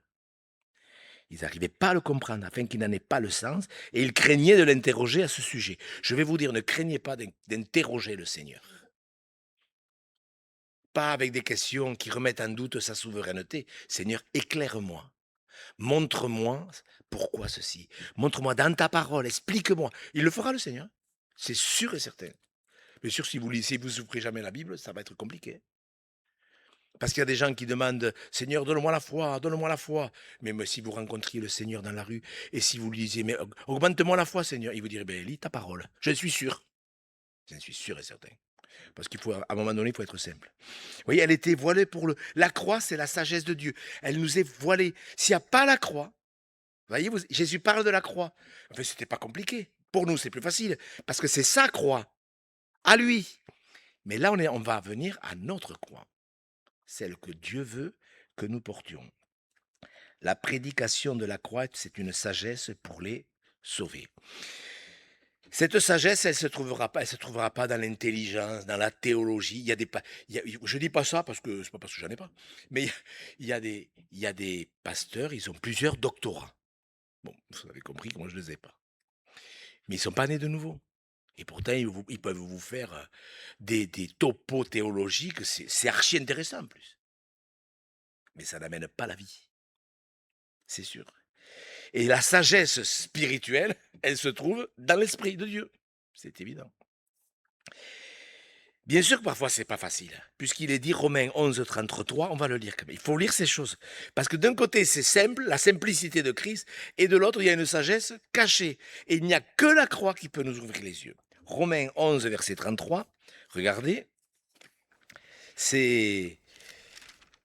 Ils n'arrivaient pas à le comprendre, afin qu'il n'en ait pas le sens, et ils craignaient de l'interroger à ce sujet. Je vais vous dire, ne craignez pas d'interroger le Seigneur. Pas avec des questions qui remettent en doute sa souveraineté. Seigneur, éclaire-moi. Montre-moi pourquoi ceci. Montre-moi dans ta parole, explique-moi. Il le fera, le Seigneur. C'est sûr et certain. Bien sûr, si vous n'ouvrez jamais la Bible, ça va être compliqué. Parce qu'il y a des gens qui demandent: «Seigneur, donne-moi la foi, donne-moi la foi». Mais si vous rencontriez le Seigneur dans la rue et si vous lui disiez: «Mais augmente-moi la foi, Seigneur», il vous dirait: «Ben, lis ta parole, je suis sûr». J'en suis sûr et certain. Parce qu'il faut, à un moment donné, il faut être simple. Vous voyez, elle était voilée pour le. La croix, c'est la sagesse de Dieu. Elle nous est voilée. S'il n'y a pas la croix, voyez, Jésus parle de la croix. Enfin, c'était pas compliqué. Pour nous, c'est plus facile. Parce que c'est sa croix, à lui. Mais là, on va venir à notre croix. Celle que Dieu veut que nous portions. La prédication de la croix, c'est une sagesse pour les sauver. Cette sagesse, elle se trouvera pas dans l'intelligence, dans la théologie. Je dis pas ça parce que c'est pas parce que j'en ai pas, mais il y a des pasteurs, ils ont plusieurs doctorats. Bon, vous avez compris que moi je les ai pas. Mais ils sont pas nés de nouveau. Et pourtant, ils peuvent vous faire des topos théologiques, c'est archi intéressant en plus. Mais ça n'amène pas la vie, c'est sûr. Et la sagesse spirituelle, elle se trouve dans l'esprit de Dieu. C'est évident. Bien sûr que parfois c'est pas facile, puisqu'il est dit Romains 11, 33, on va le lire quand même. Il faut lire ces choses. Parce que d'un côté c'est simple, la simplicité de Christ, et de l'autre il y a une sagesse cachée. Et il n'y a que la croix qui peut nous ouvrir les yeux. Romains 11, verset 33, regardez, c'est...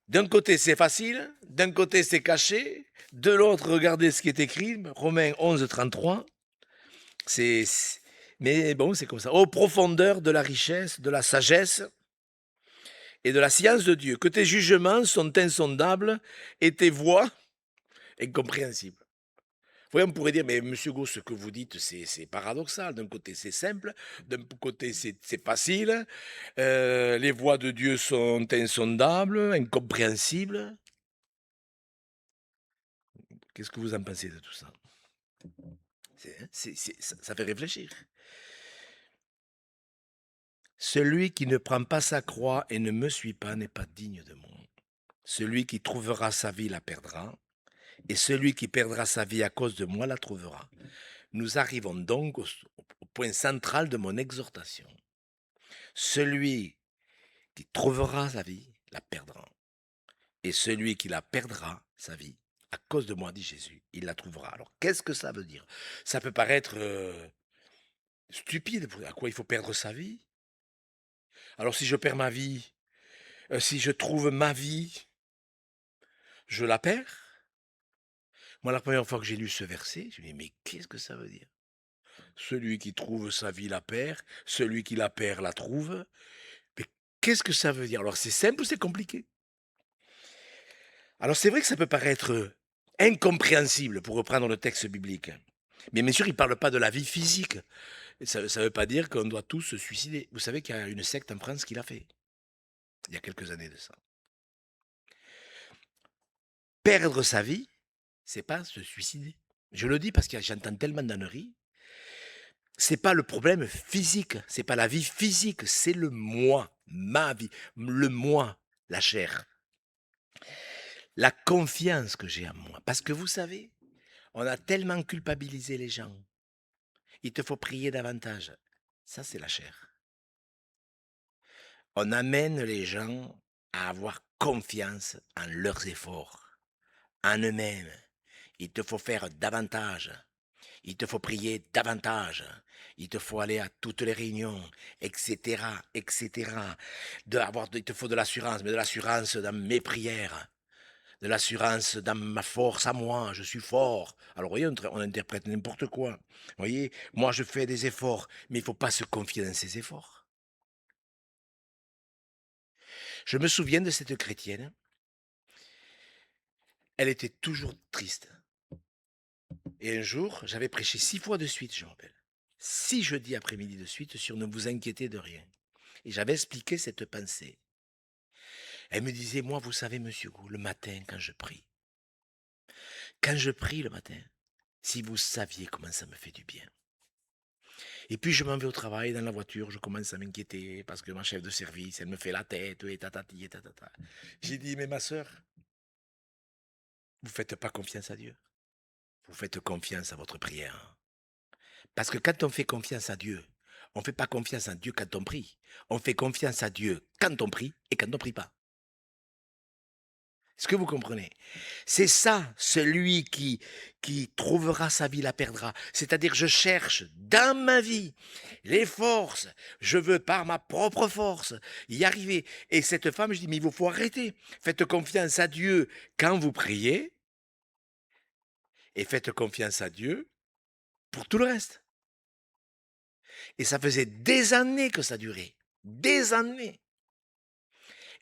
D'un côté c'est facile, d'un côté c'est caché, de l'autre regardez ce qui est écrit, Romains 11, 33, c'est... Mais bon, c'est comme ça. Aux profondeurs de la richesse, de la sagesse et de la science de Dieu, que tes jugements sont insondables et tes voies incompréhensibles. Vous voyez, on pourrait dire, mais monsieur Gauss, ce que vous dites, c'est paradoxal. D'un côté, c'est simple, d'un côté, c'est facile, les voies de Dieu sont insondables, incompréhensibles. Qu'est-ce que vous en pensez de tout ça? Ça fait réfléchir. Celui qui ne prend pas sa croix et ne me suit pas n'est pas digne de moi. Celui qui trouvera sa vie la perdra, et celui qui perdra sa vie à cause de moi la trouvera. Nous arrivons donc au point central de mon exhortation. Celui qui trouvera sa vie la perdra, et celui qui la perdra, sa vie, à cause de moi, dit Jésus, il la trouvera. Alors, qu'est-ce que ça veut dire? Ça peut paraître stupide. À quoi il faut perdre sa vie? Alors si je perds ma vie, si je trouve ma vie, je la perds? Moi, la première fois que j'ai lu ce verset, je me dis: «Mais qu'est-ce que ça veut dire? Celui qui trouve sa vie la perd, celui qui la perd la trouve». Mais qu'est-ce que ça veut dire? Alors c'est simple ou c'est compliqué? Alors c'est vrai que ça peut paraître, incompréhensible pour reprendre le texte biblique. Mais bien sûr, il ne parle pas de la vie physique. Et ça ne veut pas dire qu'on doit tous se suicider. Vous savez qu'il y a une secte en France qui l'a fait, il y a quelques années de ça. Perdre sa vie, c'est pas se suicider. Je le dis parce que j'entends tellement d'âneries. C'est pas le problème physique, c'est pas la vie physique, c'est le moi, ma vie, le moi, la chair. La confiance que j'ai en moi. Parce que vous savez, on a tellement culpabilisé les gens. Il te faut prier davantage. Ça, c'est la chair. On amène les gens à avoir confiance en leurs efforts, en eux-mêmes. Il te faut faire davantage. Il te faut prier davantage. Il te faut aller à toutes les réunions, etc., etc. Il te faut de l'assurance, mais de l'assurance dans mes prières, de l'assurance dans ma force à moi, je suis fort. Alors, vous voyez, on interprète n'importe quoi. Vous voyez, moi, je fais des efforts, mais il ne faut pas se confier dans ces efforts. Je me souviens de cette chrétienne, elle était toujours triste. Et un jour, j'avais prêché 6 fois de suite, je me rappelle. 6 jeudis après-midi de suite sur ne vous inquiétez de rien. Et j'avais expliqué cette pensée. Elle me disait, moi, vous savez, monsieur Gou, le matin, quand je prie le matin, si vous saviez comment ça me fait du bien. Et puis je m'en vais au travail, dans la voiture, je commence à m'inquiéter parce que ma chef de service, elle me fait la tête, et tatati, et tatata. J'ai dit, mais ma soeur, vous ne faites pas confiance à Dieu. Vous faites confiance à votre prière. Parce que quand on fait confiance à Dieu, on ne fait pas confiance à Dieu quand on prie. On fait confiance à Dieu quand on prie et quand on ne prie pas. Est-ce que vous comprenez? C'est ça, celui qui trouvera sa vie la perdra. C'est-à-dire, je cherche dans ma vie les forces. Je veux par ma propre force y arriver. Et cette femme, je dis, mais il vous faut arrêter. Faites confiance à Dieu quand vous priez et faites confiance à Dieu pour tout le reste. Et ça faisait des années que ça durait. Des années.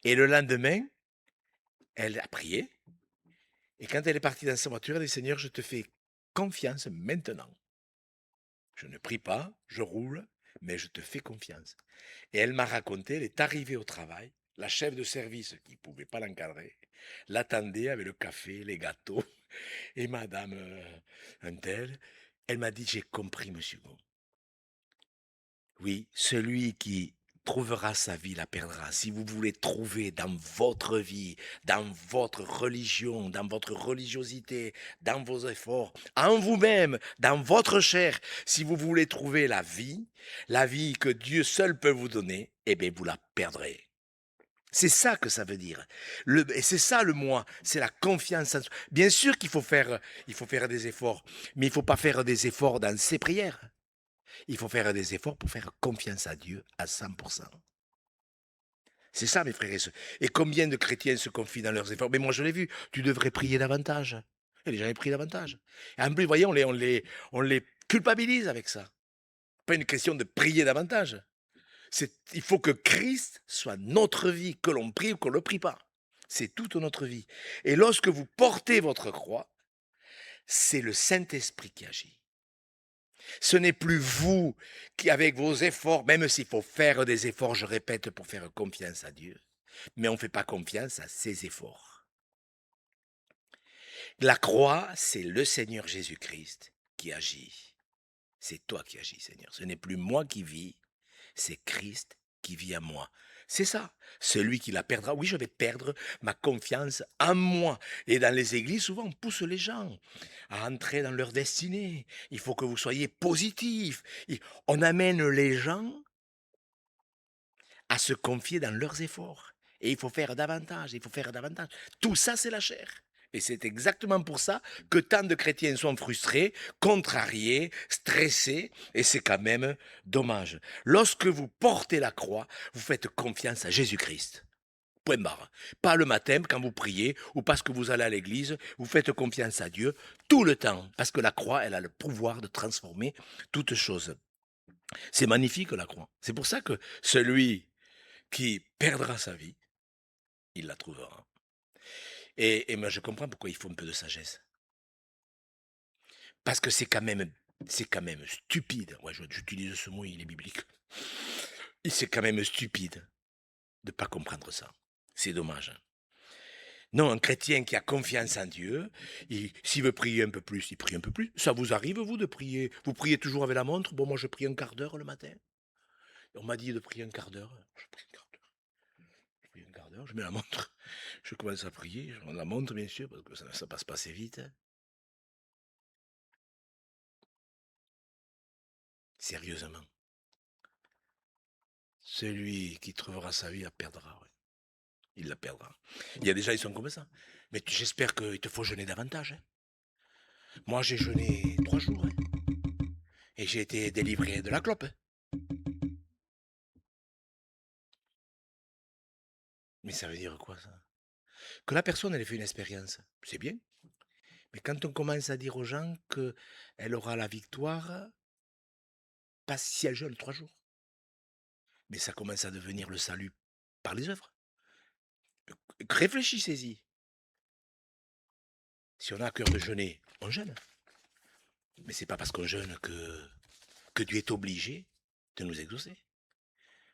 Et le lendemain, elle a prié. Et quand elle est partie dans sa voiture, elle dit, Seigneur, je te fais confiance maintenant. Je ne prie pas, je roule, mais je te fais confiance. Et elle m'a raconté, elle est arrivée au travail, la chef de service, qui ne pouvait pas l'encadrer, l'attendait avec le café, les gâteaux, et madame un tel, elle m'a dit, j'ai compris, monsieur Gon. Oui, celui qui trouvera sa vie la perdra. Si vous voulez trouver dans votre vie, dans votre religion, dans votre religiosité, dans vos efforts, en vous-même, dans votre chair, si vous voulez trouver la vie que Dieu seul peut vous donner, eh bien vous la perdrez. C'est ça que ça veut dire. Et c'est ça le moi, c'est la confiance en soi. Bien sûr il faut faire des efforts, mais il ne faut pas faire des efforts dans ses prières. Il faut faire des efforts pour faire confiance à Dieu à 100%. C'est ça, mes frères et sœurs. Et combien de chrétiens se confient dans leurs efforts? Mais moi, je l'ai vu, tu devrais prier davantage. Et les gens, ils prient davantage. Et en plus, vous voyez, on les culpabilise avec ça. Pas une question de prier davantage. Il faut que Christ soit notre vie, que l'on prie ou qu'on ne le prie pas. C'est toute notre vie. Et lorsque vous portez votre croix, c'est le Saint-Esprit qui agit. Ce n'est plus vous qui, avec vos efforts, même s'il faut faire des efforts, je répète, pour faire confiance à Dieu, mais on ne fait pas confiance à ses efforts. La croix, c'est le Seigneur Jésus-Christ qui agit. C'est toi qui agis, Seigneur. Ce n'est plus moi qui vis, c'est Christ qui vit en moi. C'est ça. Celui qui la perdra, oui, je vais perdre ma confiance en moi. Et dans les églises, souvent, on pousse les gens à entrer dans leur destinée. Il faut que vous soyez positifs. On amène les gens à se confier dans leurs efforts. Et il faut faire davantage, il faut faire davantage. Tout ça, c'est la chair. Et c'est exactement pour ça que tant de chrétiens sont frustrés, contrariés, stressés, et c'est quand même dommage. Lorsque vous portez la croix, vous faites confiance à Jésus-Christ. Point barre. Pas le matin quand vous priez ou parce que vous allez à l'église, vous faites confiance à Dieu tout le temps, parce que la croix, elle a le pouvoir de transformer toute chose. C'est magnifique la croix. C'est pour ça que celui qui perdra sa vie, il la trouvera. Et moi je comprends pourquoi il faut un peu de sagesse. Parce que c'est quand même stupide. Ouais, j'utilise ce mot, il est biblique. Et c'est quand même stupide de ne pas comprendre ça. C'est dommage. Non, un chrétien qui a confiance en Dieu, s'il veut prier un peu plus, il prie un peu plus. Ça vous arrive, vous, de prier? Vous priez toujours avec la montre? Bon, moi, je prie un quart d'heure le matin. On m'a dit de prier un quart d'heure. Je prie un quart d'heure. Je prie un quart d'heure, je mets la montre. Je commence à prier. Je rends la montre, bien sûr, parce que ça passe pas assez vite. Sérieusement. Celui qui trouvera sa vie la perdra. Ouais. Il la perdra. Il y a des gens, ils sont comme ça. Mais j'espère qu'il te faut jeûner davantage. Hein. Moi, j'ai jeûné 3 jours. Hein, et j'ai été délivré de la clope. Hein. Mais ça veut dire quoi, ça? Que la personne, elle ait fait une expérience, c'est bien. Mais quand on commence à dire aux gens qu'elle aura la victoire, pas si elle jeûne 3 jours. Mais ça commence à devenir le salut par les œuvres. Réfléchissez-y. Si on a à cœur de jeûner, on jeûne. Mais c'est pas parce qu'on jeûne que Dieu est obligé de nous exaucer.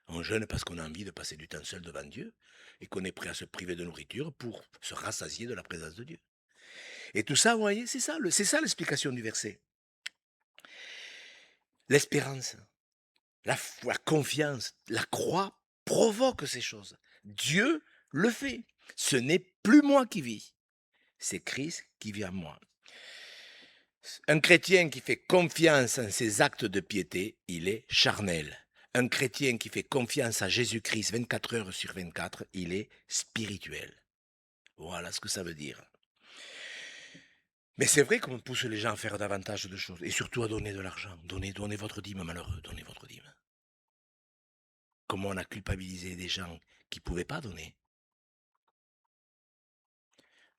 On jeûne parce qu'on a envie de passer du temps seul devant Dieu et qu'on est prêt à se priver de nourriture pour se rassasier de la présence de Dieu. Et tout ça, vous voyez, c'est ça l'explication du verset. L'espérance, la foi, la confiance, la croix provoque ces choses. Dieu le fait. Ce n'est plus moi qui vis, c'est Christ qui vit en moi. Un chrétien qui fait confiance en ses actes de piété, il est charnel. Un chrétien qui fait confiance à Jésus-Christ 24 heures sur 24, il est spirituel. Voilà ce que ça veut dire. Mais c'est vrai qu'on pousse les gens à faire davantage de choses, et surtout à donner de l'argent. Donnez votre dîme, malheureux, donnez votre dîme. Comment on a culpabilisé des gens qui ne pouvaient pas donner.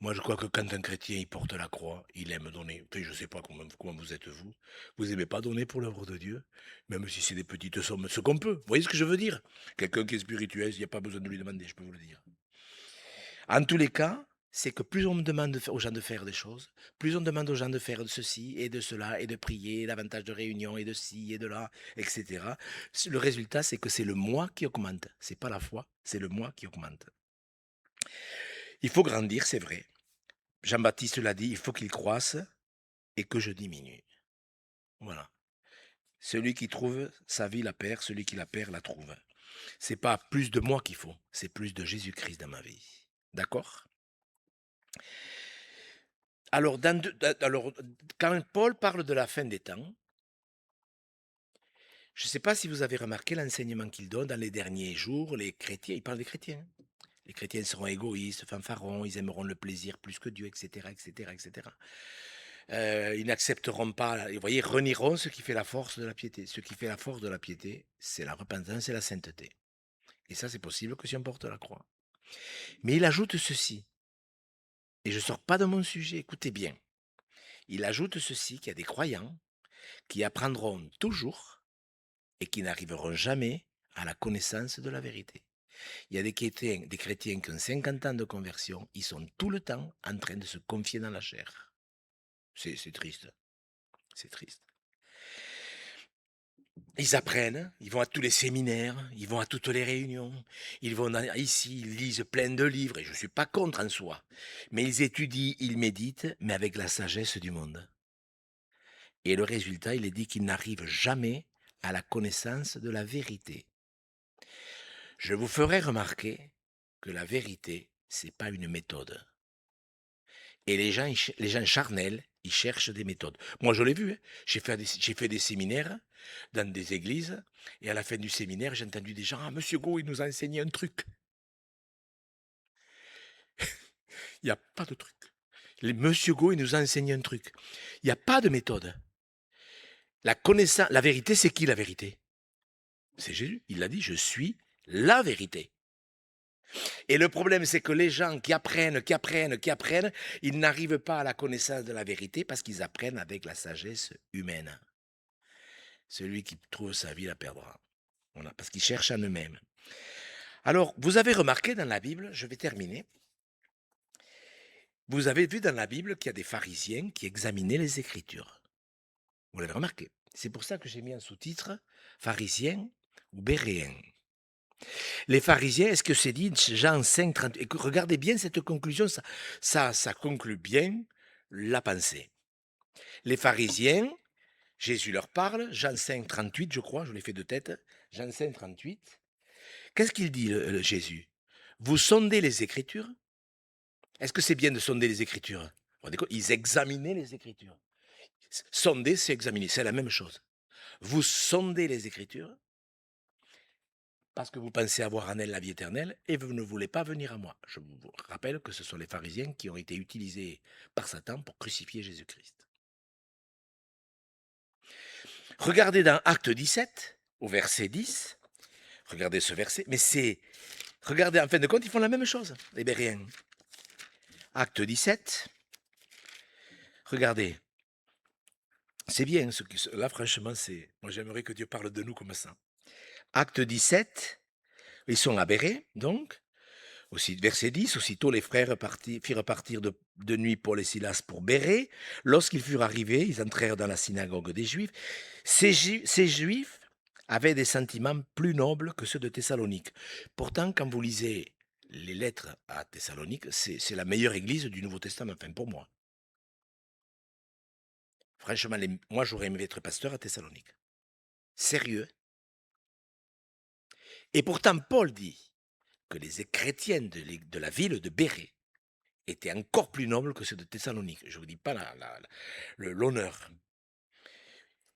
Moi, je crois que quand un chrétien il porte la croix, il aime donner. Enfin, je ne sais pas comment vous êtes vous. Vous n'aimez pas donner pour l'œuvre de Dieu, même si c'est des petites sommes, ce qu'on peut. Vous voyez ce que je veux dire? Quelqu'un qui est spirituel, il n'y a pas besoin de lui demander, je peux vous le dire. En tous les cas, c'est que plus on demande aux gens de faire des choses, plus on demande aux gens de faire de ceci et de cela, et de prier, davantage de réunions, et de ci et de là, etc. Le résultat, c'est que c'est le moi qui augmente. C'est pas la foi, c'est le moi qui augmente. Il faut grandir, c'est vrai. Jean-Baptiste l'a dit, il faut qu'il croisse et que je diminue. Voilà. Celui qui trouve sa vie la perd, celui qui la perd la trouve. C'est pas plus de moi qu'il faut, c'est plus de Jésus-Christ dans ma vie. D'accord? Alors, quand Paul parle de la fin des temps, je ne sais pas si vous avez remarqué l'enseignement qu'il donne dans les derniers jours, les chrétiens, il parle des chrétiens. Les chrétiens seront égoïstes, fanfarons, ils aimeront le plaisir plus que Dieu, etc., etc., etc. Ils n'accepteront pas, vous voyez, renieront ce qui fait la force de la piété. Ce qui fait la force de la piété, c'est la repentance et la sainteté. Et ça, c'est possible que si on porte la croix. Mais il ajoute ceci, et je ne sors pas de mon sujet, écoutez bien. Il ajoute ceci, qu'il y a des croyants qui apprendront toujours et qui n'arriveront jamais à la connaissance de la vérité. Il y a des chrétiens qui ont 50 ans de conversion, ils sont tout le temps en train de se confier dans la chair. C'est triste. C'est triste. Ils apprennent, ils vont à tous les séminaires, ils vont à toutes les réunions, ils vont ici, ils lisent plein de livres, et je ne suis pas contre en soi. Mais ils étudient, ils méditent, mais avec la sagesse du monde. Et le résultat, il est dit qu'ils n'arrivent jamais à la connaissance de la vérité. Je vous ferai remarquer que la vérité, c'est pas une méthode. Et les gens charnels, ils cherchent des méthodes. Moi, je l'ai vu. Hein. J'ai fait des séminaires dans des églises. Et à la fin du séminaire, j'ai entendu des gens, ah, Monsieur Go, il nous a enseigné un truc. Il n'y a pas de truc. Monsieur Go, il nous a enseigné un truc. Il y a pas de méthode. La connaissance, la vérité, c'est qui la vérité? C'est Jésus. Il l'a dit, je suis la vérité. Et le problème, c'est que les gens qui apprennent, ils n'arrivent pas à la connaissance de la vérité parce qu'ils apprennent avec la sagesse humaine. Celui qui trouve sa vie la perdra. Voilà, parce qu'ils cherchent en eux-mêmes. Alors, vous avez remarqué dans la Bible, je vais terminer, vous avez vu dans la Bible qu'il y a des pharisiens qui examinaient les Écritures. Vous l'avez remarqué. C'est pour ça que j'ai mis un sous-titre pharisiens ou béréens. Les pharisiens, est-ce que c'est dit Jean 5, 30, regardez bien cette conclusion, ça conclut bien la pensée. Les pharisiens, Jésus leur parle, Jean 5, 38, je crois, je l'ai fait de tête, Jean 5, 38. Qu'est-ce qu'il dit, Jésus? Vous sondez les Écritures? Est-ce que c'est bien de sonder les Écritures? Ils examinaient les Écritures. Sonder, c'est examiner, c'est la même chose. Vous sondez les Écritures parce que vous pensez avoir en elle la vie éternelle et vous ne voulez pas venir à moi. Je vous rappelle que ce sont les pharisiens qui ont été utilisés par Satan pour crucifier Jésus-Christ. Regardez dans Acte 17, au verset 10, regardez ce verset, mais regardez, en fin de compte, ils font la même chose, les Béréens. Acte 17, regardez, c'est bien, là franchement, moi j'aimerais que Dieu parle de nous comme ça. Acte 17, ils sont à Bérée, donc, aussi, verset 10, aussitôt les frères firent partir de nuit Paul et Silas pour Bérée. Lorsqu'ils furent arrivés, ils entrèrent dans la synagogue des Juifs. Ces Juifs avaient des sentiments plus nobles que ceux de Thessalonique. Pourtant, quand vous lisez les lettres à Thessalonique, c'est la meilleure église du Nouveau Testament, enfin pour moi. Franchement, moi j'aurais aimé être pasteur à Thessalonique. Sérieux. Et pourtant, Paul dit que les chrétiens de la ville de Bérée étaient encore plus nobles que ceux de Thessalonique. Je ne vous dis pas l'honneur.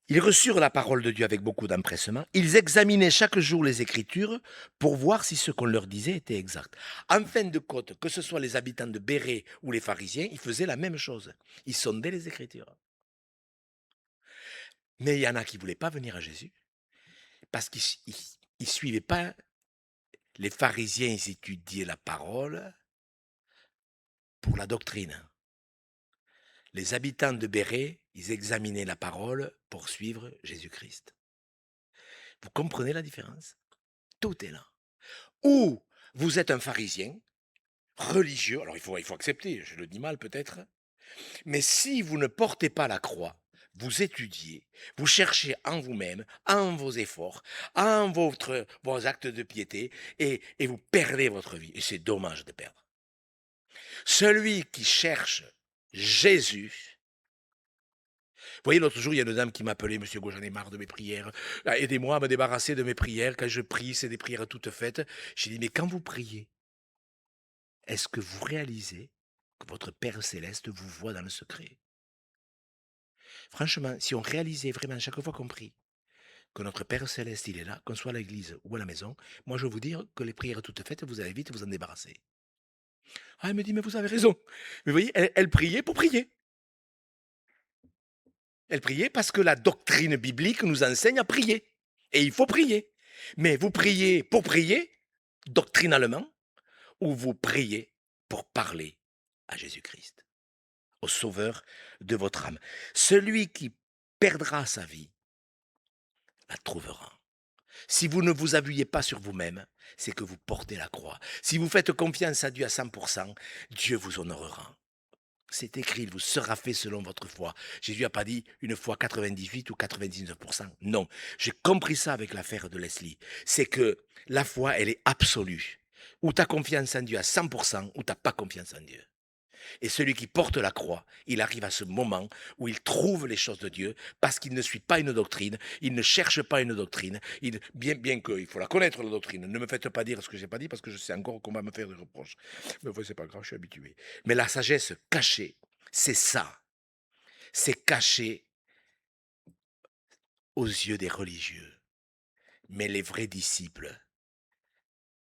Ils reçurent la parole de Dieu avec beaucoup d'empressement. Ils examinaient chaque jour les Écritures pour voir si ce qu'on leur disait était exact. En fin de compte, que ce soit les habitants de Bérée ou les pharisiens, ils faisaient la même chose. Ils sondaient les Écritures. Mais il y en a qui ne voulaient pas venir à Jésus parce qu'ils ne suivaient pas. Les pharisiens, ils étudiaient la parole pour la doctrine. Les habitants de Bérée, ils examinaient la parole pour suivre Jésus-Christ. Vous comprenez la différence? Tout est là. Ou vous êtes un pharisien, religieux, alors il faut accepter, je le dis mal peut-être, mais si vous ne portez pas la croix, vous étudiez, vous cherchez en vous-même, en vos efforts, en vos actes de piété, et vous perdez votre vie. Et c'est dommage de perdre. Celui qui cherche Jésus. Vous voyez, l'autre jour, il y a une dame qui m'appelait, Monsieur Gau, j'en ai marre de mes prières. Aidez-moi à me débarrasser de mes prières. Quand je prie, c'est des prières toutes faites. J'ai dit, mais quand vous priez, est-ce que vous réalisez que votre Père Céleste vous voit dans le secret? Franchement, si on réalisait vraiment chaque fois qu'on prie, que notre Père Céleste, il est là, qu'on soit à l'église ou à la maison, moi je veux vous dire que les prières toutes faites, vous allez vite vous en débarrasser. Ah, elle me dit, mais vous avez raison. Mais vous voyez, elle priait pour prier. Elle priait parce que la doctrine biblique nous enseigne à prier. Et il faut prier. Mais vous priez pour prier, doctrinalement, ou vous priez pour parler à Jésus-Christ, au Sauveur de votre âme. Celui qui perdra sa vie la trouvera. Si vous ne vous appuyez pas sur vous-même, c'est que vous portez la croix. Si vous faites confiance à Dieu à 100%, Dieu vous honorera. C'est écrit, il vous sera fait selon votre foi. Jésus n'a pas dit une fois 98 ou 99%. Non, j'ai compris ça avec l'affaire de Leslie. C'est que la foi, elle est absolue. Ou tu as confiance en Dieu à 100%, ou tu n'as pas confiance en Dieu. Et celui qui porte la croix, il arrive à ce moment où il trouve les choses de Dieu parce qu'il ne suit pas une doctrine, il ne cherche pas une doctrine, bien qu'il faut la connaître la doctrine. Ne me faites pas dire ce que j'ai pas dit parce que je sais encore qu'on va me faire des reproches. Mais c'est pas grave, je suis habitué. Mais la sagesse cachée, c'est ça. C'est caché aux yeux des religieux. Mais les vrais disciples,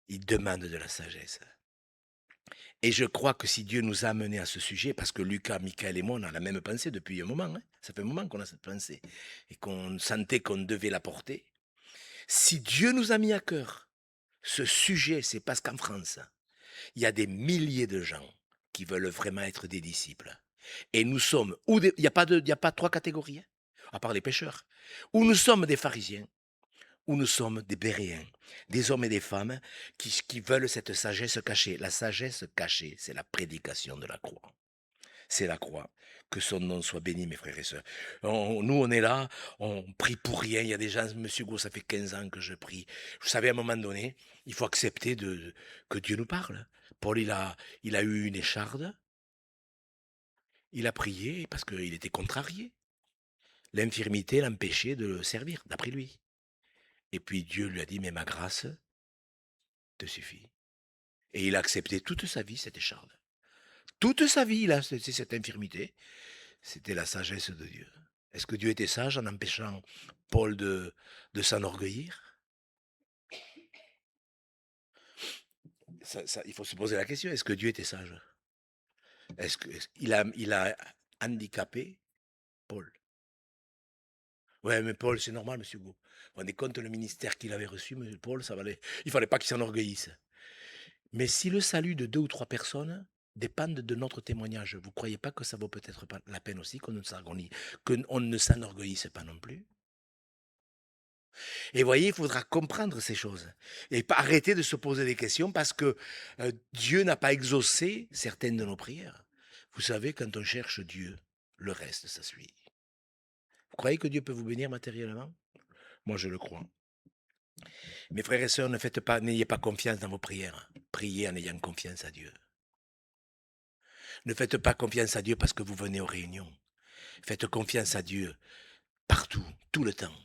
ils demandent de la sagesse. Et je crois que si Dieu nous a amenés à ce sujet, parce que Lucas, Michael et moi, on a la même pensée depuis un moment, hein. Ça fait un moment qu'on a cette pensée et qu'on sentait qu'on devait la porter. Si Dieu nous a mis à cœur ce sujet, c'est parce qu'en France, il y a des milliers de gens qui veulent vraiment être des disciples. Et nous sommes, il n'y a, il y a pas trois catégories, hein, à part les pêcheurs, ou nous sommes des pharisiens, ou nous sommes des béréens, des hommes et des femmes qui veulent cette sagesse cachée. La sagesse cachée, c'est la prédication de la croix. C'est la croix. Que son nom soit béni, mes frères et sœurs. Nous, on est là, on prie pour rien. Il y a des gens, Monsieur Gros, ça fait 15 ans que je prie. Vous savez, à un moment donné, il faut accepter que Dieu nous parle. Paul, il a eu une écharde, il a prié parce qu'il était contrarié. L'infirmité l'empêchait de le servir, d'après lui. Et puis Dieu lui a dit, mais ma grâce te suffit. Et il a accepté toute sa vie cette écharde. Toute sa vie, il a cette infirmité. C'était la sagesse de Dieu. Est-ce que Dieu était sage en empêchant Paul de s'enorgueillir? Il faut se poser la question, est-ce que Dieu était sage? Il a handicapé Paul? Ouais, mais Paul, c'est normal, monsieur Gou. Vous vous rendez compte le ministère qu'il avait reçu, monsieur Paul, ça valait. Il fallait pas qu'il s'enorgueillisse. Mais si le salut de 2 ou 3 personnes dépend de notre témoignage, vous ne croyez pas que ça vaut peut-être pas la peine aussi qu'on ne s'enorgueillisse pas non plus? Et vous voyez, il faudra comprendre ces choses et pas arrêter de se poser des questions parce que Dieu n'a pas exaucé certaines de nos prières. Vous savez, quand on cherche Dieu, le reste, ça suit. Vous croyez que Dieu peut vous bénir matériellement? Moi, je le crois. Mes frères et sœurs, n'ayez pas confiance dans vos prières. Priez en ayant confiance à Dieu. Ne faites pas confiance à Dieu parce que vous venez aux réunions. Faites confiance à Dieu partout, tout le temps.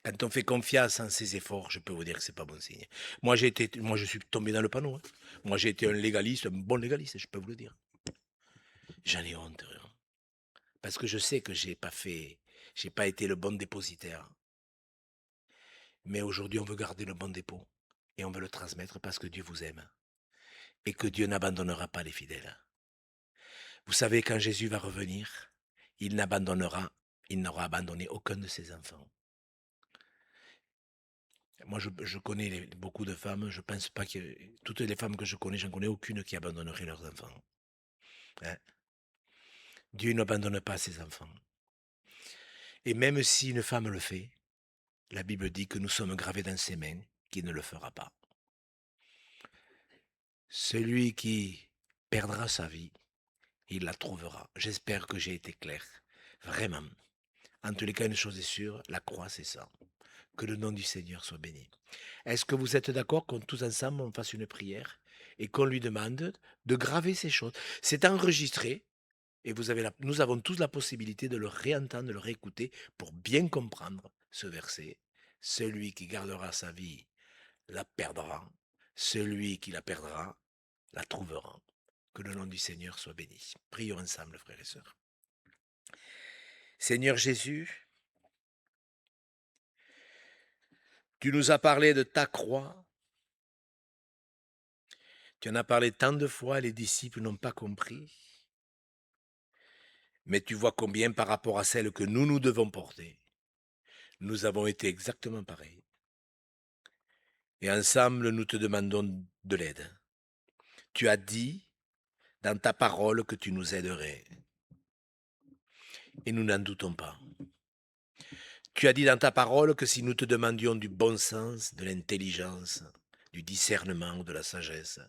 Quand on fait confiance en ses efforts, je peux vous dire que c'est pas bon signe. Moi, je suis tombé dans le panneau, hein. Moi, j'ai été un légaliste, un bon légaliste, je peux vous le dire. J'en ai honte, hein. Parce que je sais que j'ai pas été le bon dépositaire. Mais aujourd'hui, on veut garder le bon dépôt et on veut le transmettre parce que Dieu vous aime et que Dieu n'abandonnera pas les fidèles. Vous savez, quand Jésus va revenir, il n'aura abandonné aucun de ses enfants. Moi, je connais beaucoup de femmes, je pense pas que toutes les femmes que je connais, j'en connais aucune qui abandonnerait leurs enfants. Hein. Dieu n'abandonne pas ses enfants. Et même si une femme le fait, la Bible dit que nous sommes gravés dans ses mains, qu'il ne le fera pas. Celui qui perdra sa vie, il la trouvera. J'espère que j'ai été clair. Vraiment. En tous les cas, une chose est sûre, la croix, c'est ça. Que le nom du Seigneur soit béni. Est-ce que vous êtes d'accord qu'on tous ensemble, on fasse une prière et qu'on lui demande de graver ces choses? C'est enregistré et nous avons tous la possibilité de le réentendre, de le réécouter pour bien comprendre ce verset. Celui qui gardera sa vie la perdra. Celui qui la perdra la trouvera. Que le nom du Seigneur soit béni. Prions ensemble, frères et sœurs. Seigneur Jésus, tu nous as parlé de ta croix. Tu en as parlé tant de fois, les disciples n'ont pas compris. Mais tu vois combien par rapport à celle que nous devons porter, nous avons été exactement pareils. Et ensemble, nous te demandons de l'aide. Tu as dit dans ta parole que tu nous aiderais. Et nous n'en doutons pas. Tu as dit dans ta parole que si nous te demandions du bon sens, de l'intelligence, du discernement ou de la sagesse,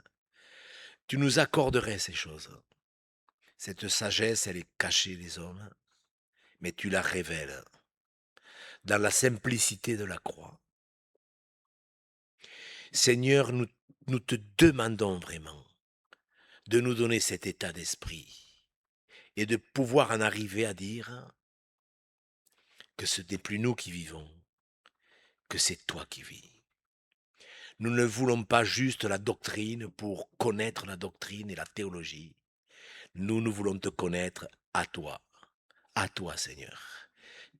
tu nous accorderais ces choses. Cette sagesse, elle est cachée des hommes, mais tu la révèles dans la simplicité de la croix. Seigneur, nous te demandons vraiment de nous donner cet état d'esprit et de pouvoir en arriver à dire que ce n'est plus nous qui vivons, que c'est toi qui vis. Nous ne voulons pas juste la doctrine pour connaître la doctrine et la théologie. Nous voulons te connaître à toi Seigneur.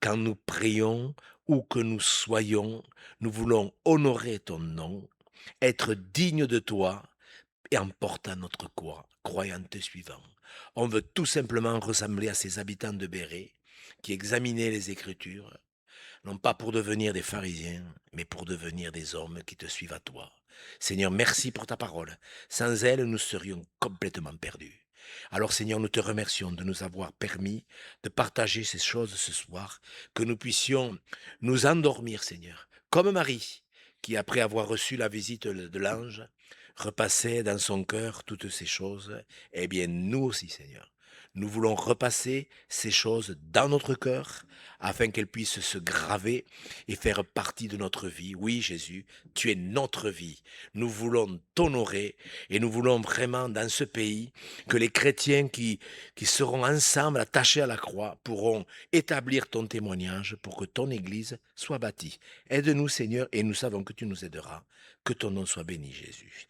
Quand nous prions, où que nous soyons, nous voulons honorer ton nom, être dignes de toi et en portant notre croyant te suivant. On veut tout simplement ressembler à ces habitants de Béret qui examinaient les Écritures, non pas pour devenir des pharisiens, mais pour devenir des hommes qui te suivent à toi. Seigneur, merci pour ta parole. Sans elle, nous serions complètement perdus. Alors Seigneur, nous te remercions de nous avoir permis de partager ces choses ce soir, que nous puissions nous endormir, Seigneur, comme Marie, qui après avoir reçu la visite de l'ange, repassait dans son cœur toutes ces choses. Eh bien, nous aussi, Seigneur, nous voulons repasser ces choses dans notre cœur afin qu'elles puissent se graver et faire partie de notre vie. Oui, Jésus, tu es notre vie. Nous voulons t'honorer et nous voulons vraiment dans ce pays que les chrétiens qui seront ensemble attachés à la croix pourront établir ton témoignage pour que ton Église soit bâtie. Aide-nous, Seigneur, et nous savons que tu nous aideras. Que ton nom soit béni, Jésus.